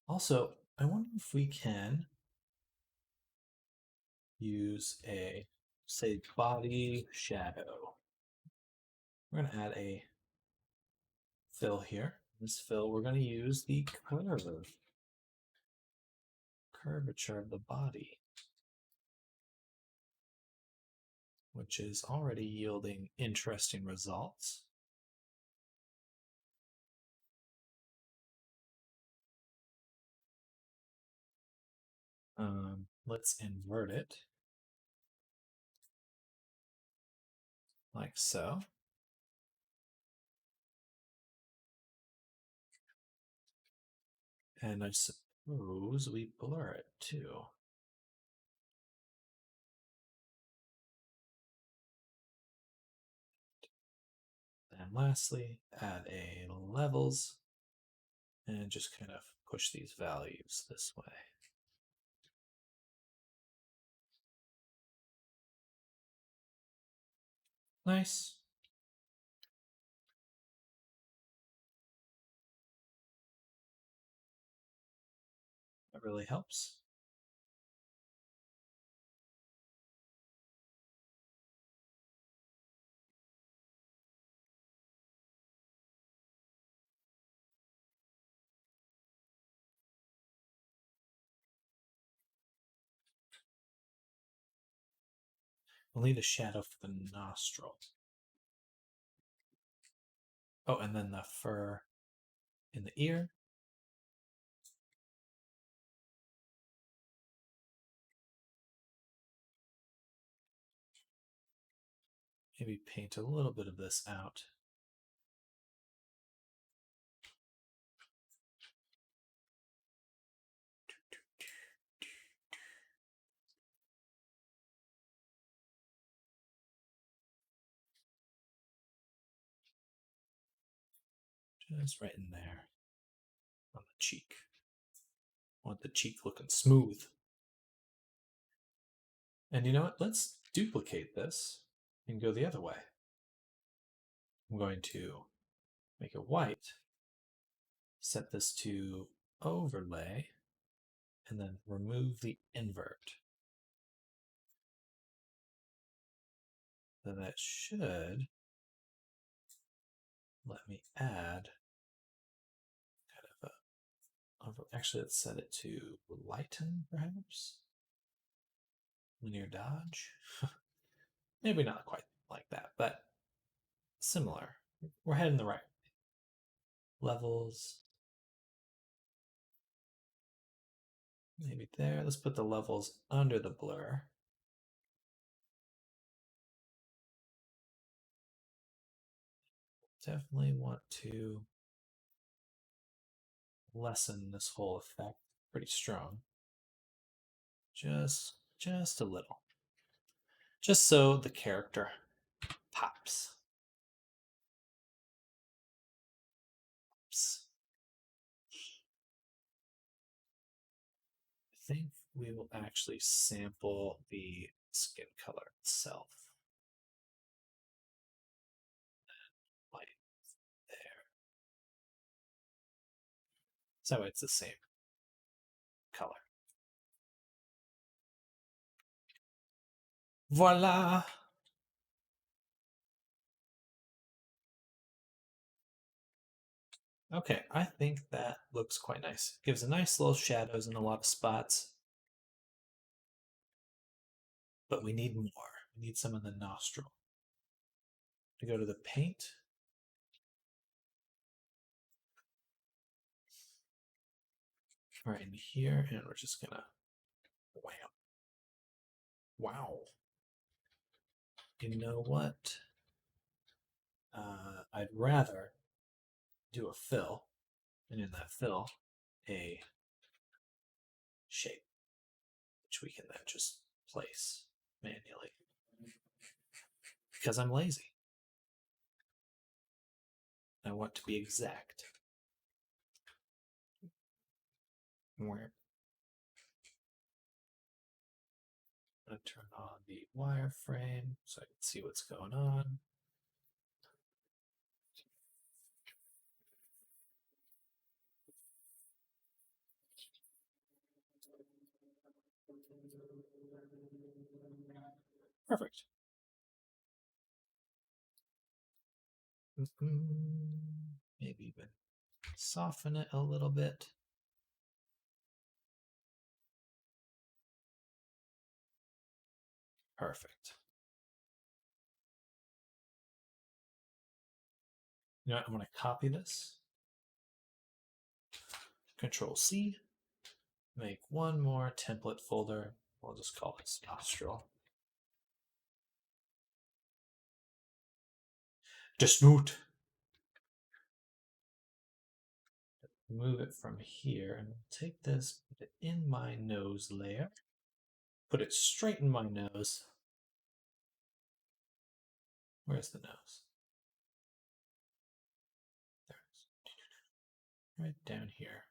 Speaker 1: Also, I wonder if we can use a, say, body shadow. We're going to add a fill here. This fill, we're going to use the curvature of the body, which is already yielding interesting results. Let's invert it like so. And I suppose we blur it too. And lastly, add a levels and just kind of push these values this way. Nice. That really helps. We'll need a shadow for the nostril. Oh, and then the fur in the ear. Maybe paint a little bit of this out. Just right in there on the cheek. Want the cheek looking smooth. And you know what? Let's duplicate this and go the other way. I'm going to make it white, set this to overlay, and then remove the invert. Then that should let me add kind of a, actually let's set it to lighten perhaps. Linear dodge. Maybe not quite like that, but similar. We're heading the right way. Levels. Maybe there. Let's put the levels under the blur. Definitely want to lessen this whole effect pretty strong. Just a little. Just so the character pops. Pops. I think we will actually sample the skin color itself. Light there. So it's the same color. Voila! Okay, I think that looks quite nice. Gives a nice little shadows in a lot of spots. But we need more. We need some in the nostril. To go to the paint, right in here, and we're just gonna wham. Wow. You know what? I'd rather do a fill, and in that fill, a shape, which we can then just place manually. Because I'm lazy. I want to be exact. Where I'm going to turn on the wireframe so I can see what's going on. Perfect. Maybe even soften it a little bit. Perfect. You know what? I'm going to copy this. Control C. Make one more template folder. We'll just call this nostril. Disnoot. Move it from here, and take this, put it in my nose layer. Put it straight in my nose. Where's the nose? There it is. Right down here.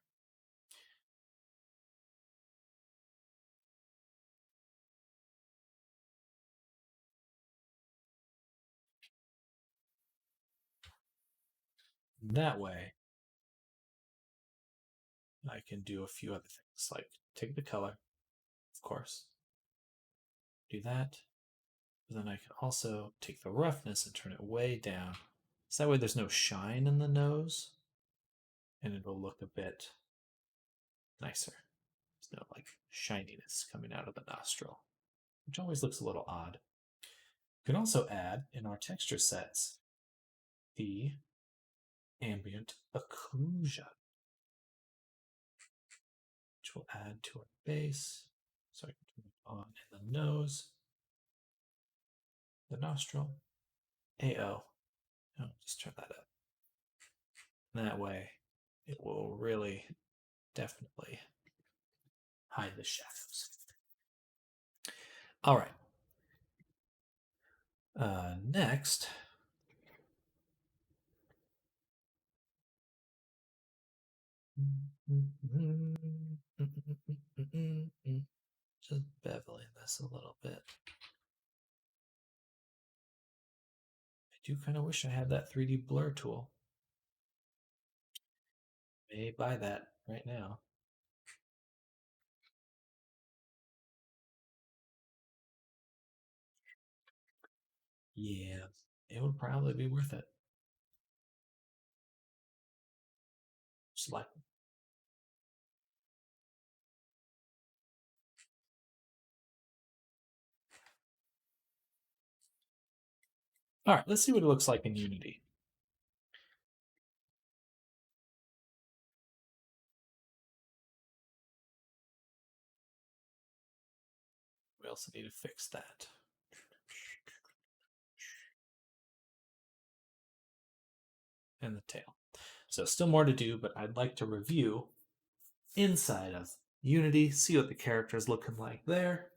Speaker 1: That way, I can do a few other things, like take the color, of course, do that. But then I can also take the roughness and turn it way down. So that way there's no shine in the nose, and it'll look a bit nicer. There's no like shininess coming out of the nostril, which always looks a little odd. You can also add in our texture sets the ambient occlusion, which will add to our base. So I can turn it on in the nose, the nostril, AO. Oh, just turn that up. That way, it will really definitely hide the shadows. All right. Next, just beveling this a little bit. I do kind of wish I had that 3D blur tool. May buy that right now. Yeah, it would probably be worth it. Select. All right, let's see what it looks like in Unity. We also need to fix that. And the tail. So still more to do, but I'd like to review inside of Unity, see what the character is looking like there.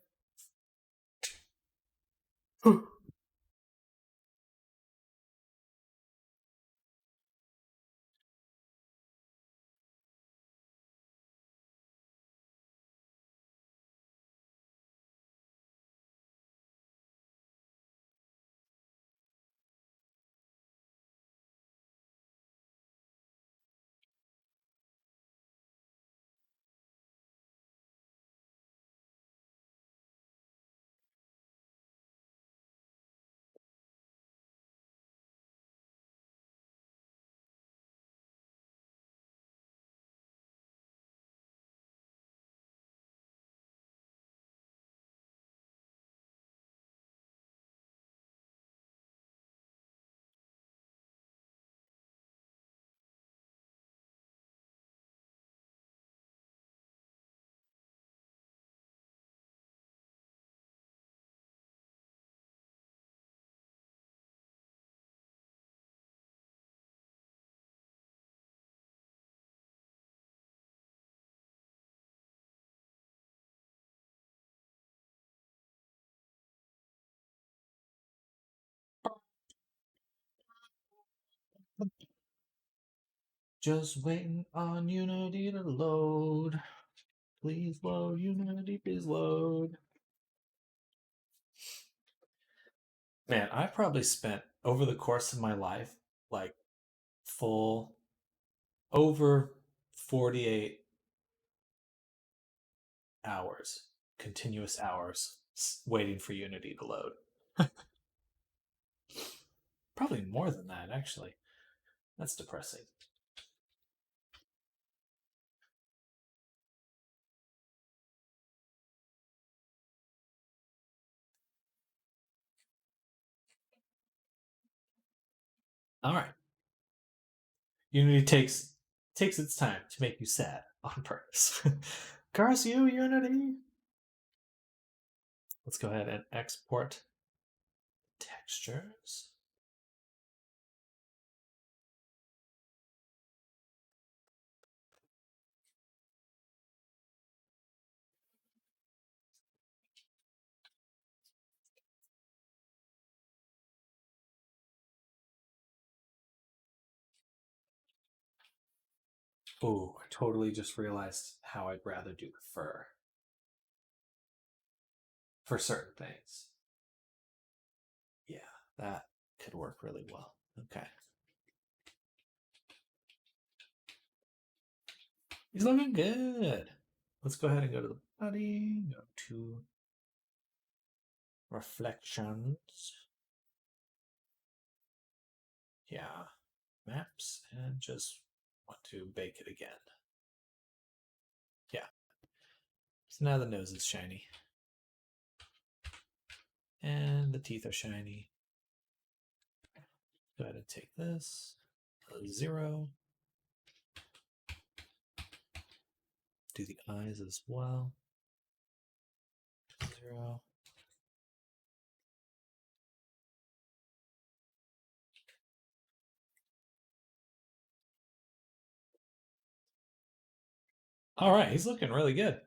Speaker 1: Just waiting on Unity to load. Please load, Unity, please load. Man, I probably spent over the course of my life like full over 48 hours, continuous hours waiting for Unity to load. Probably more than that, actually. That's depressing. All right. Unity takes its time to make you sad on purpose. Curse you, Unity! Let's go ahead and export textures. Ooh, I totally just realized how I'd rather do the fur for certain things. Yeah, that could work really well. Okay. He's looking good. Let's go ahead and go to the body, go to reflections. Yeah, maps, and just want to bake it again. Yeah. So now the nose is shiny. And the teeth are shiny. Go ahead and take this. 0. Do the eyes as well. 0. All right, he's looking really good.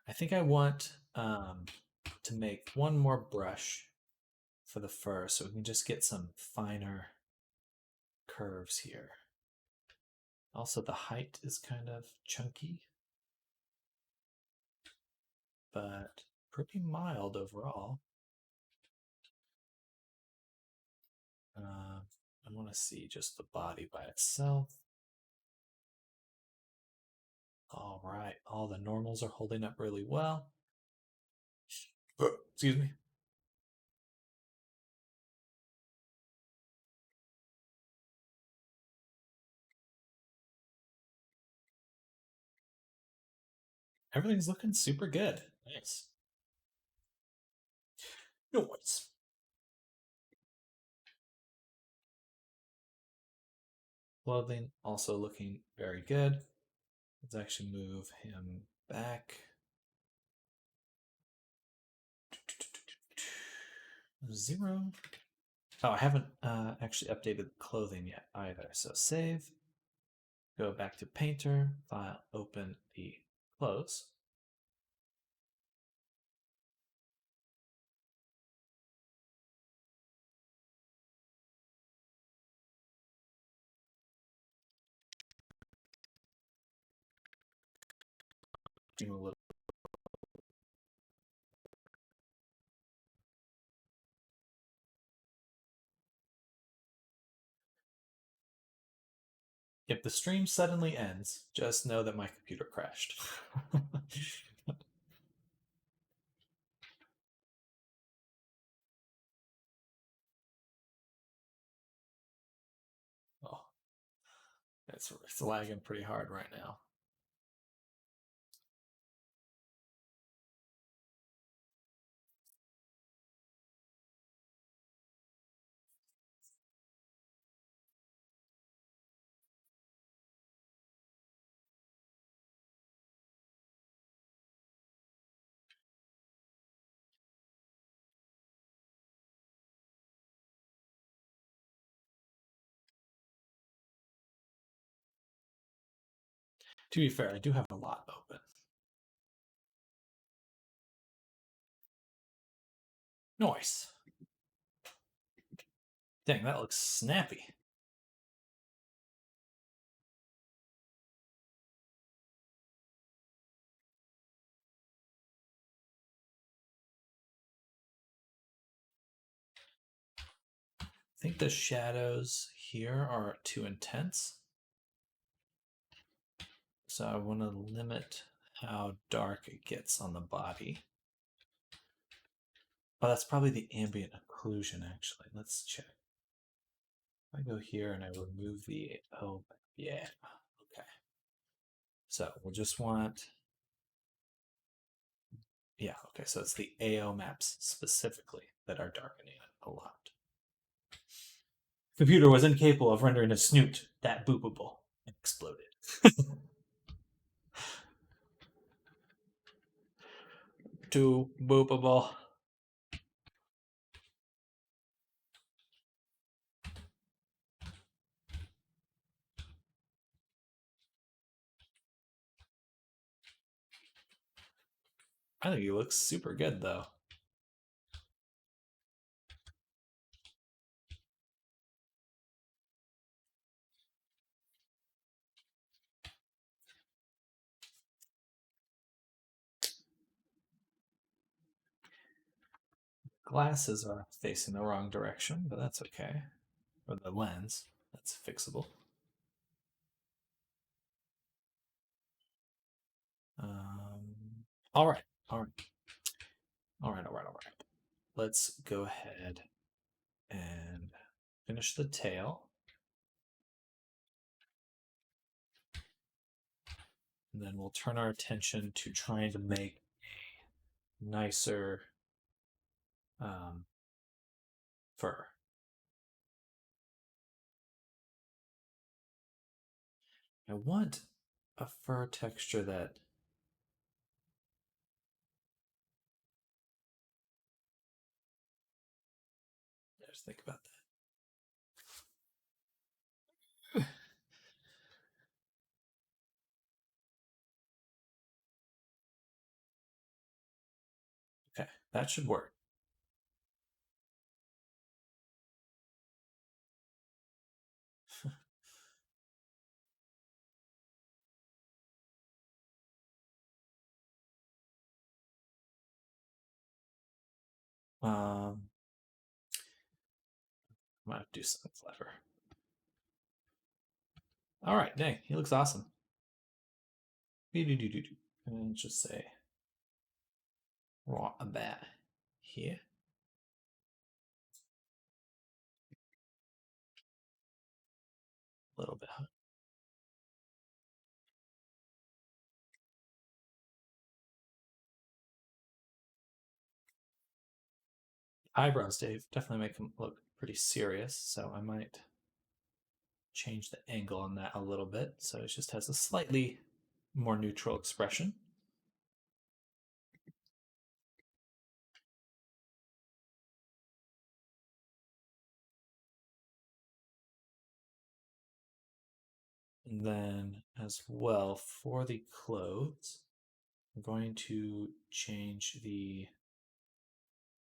Speaker 1: I think I want to make one more brush for the fur so we can just get some finer curves here. Also, the height is kind of chunky, but pretty mild overall. I want to see just the body by itself. All right, all the normals are holding up really well. Excuse me. Everything's looking super good. Nice. Noise. Clothing also looking very good. Let's actually move him back. 0. Oh, I haven't actually updated the clothing yet either. So save. Go back to Painter. File. Open the clothes. Do a little. If the stream suddenly ends, just know that my computer crashed. Oh, it's lagging pretty hard right now. To be fair, I do have a lot open. Nice. Dang, that looks snappy. I think the shadows here are too intense. So I want to limit how dark it gets on the body. Oh, that's probably the ambient occlusion, actually. Let's check. If I go here and I remove the, oh, yeah, okay. So we'll just want, yeah, okay, so it's the AO maps specifically that are darkening it a lot. Computer was incapable of rendering a snoot that boopable and exploded. Too boopable. I think he looks super good though. Glasses are facing the wrong direction, but that's okay. Or the lens, that's fixable. All right, all right, all right, all right, all right. Let's go ahead and finish the tail. And then we'll turn our attention to trying to make a nicer fur. I want a fur texture that just think about that. Okay, that should work. I'm gonna have to do something clever. All right, dang, he looks awesome. And just say right about here. A little bit. Eyebrows, Dave, definitely make him look pretty serious. So I might change the angle on that a little bit so it just has a slightly more neutral expression. And then as well for the clothes, I'm going to change the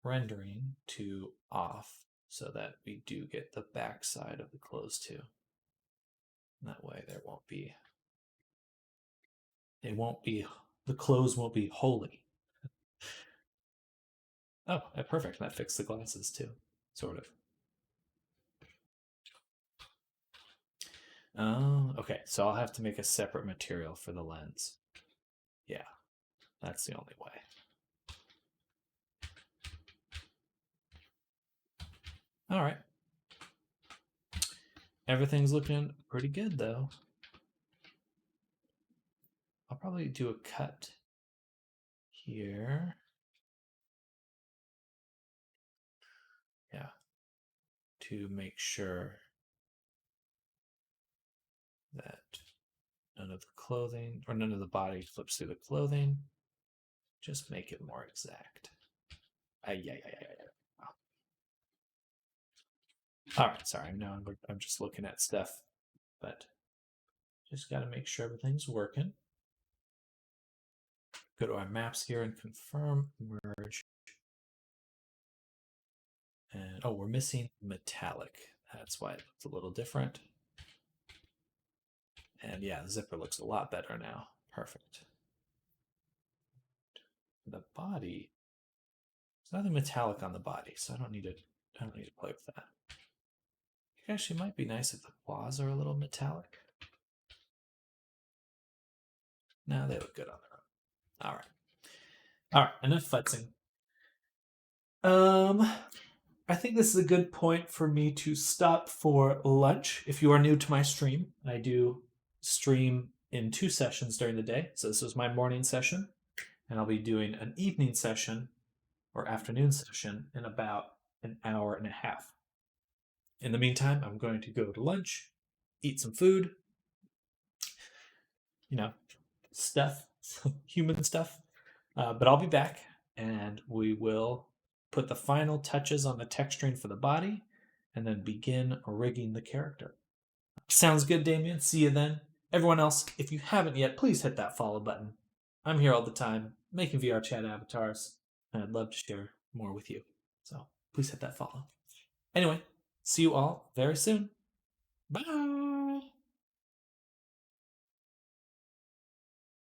Speaker 1: rendering to off so that we do get the back side of the clothes too. And that way there won't be, the clothes won't be holy. Oh, perfect. That fixed the glasses too, sort of. Oh, okay. So I'll have to make a separate material for the lens. Yeah, that's the only way. All right. Everything's looking pretty good though. I'll probably do a cut here. Yeah. To make sure that none of the clothing or none of the body flips through the clothing. Just make it more exact. Yeah. All right, sorry. No, I'm just looking at stuff, but just got to make sure everything's working. Go to our maps here and confirm merge. And oh, we're missing metallic. That's why it looks a little different. And yeah, the zipper looks a lot better now. Perfect. The body, there's nothing metallic on the body, so I don't need to play with that. It actually might be nice if the claws are a little metallic. No, they look good on their own. All right, enough futzing. I think this is a good point for me to stop for lunch. If you are new to my stream, I do stream in 2 sessions during the day. So this was my morning session, and I'll be doing an evening session or afternoon session in about an hour and a half. In the meantime, I'm going to go to lunch, eat some food, stuff, human stuff. But I'll be back and we will put the final touches on the texturing for the body and then begin rigging the character. Sounds good, Damien. See you then. Everyone else, if you haven't yet, please hit that follow button. I'm here all the time making VR chat avatars, and I'd love to share more with you. So please hit that follow. Anyway, see you all very soon. Bye.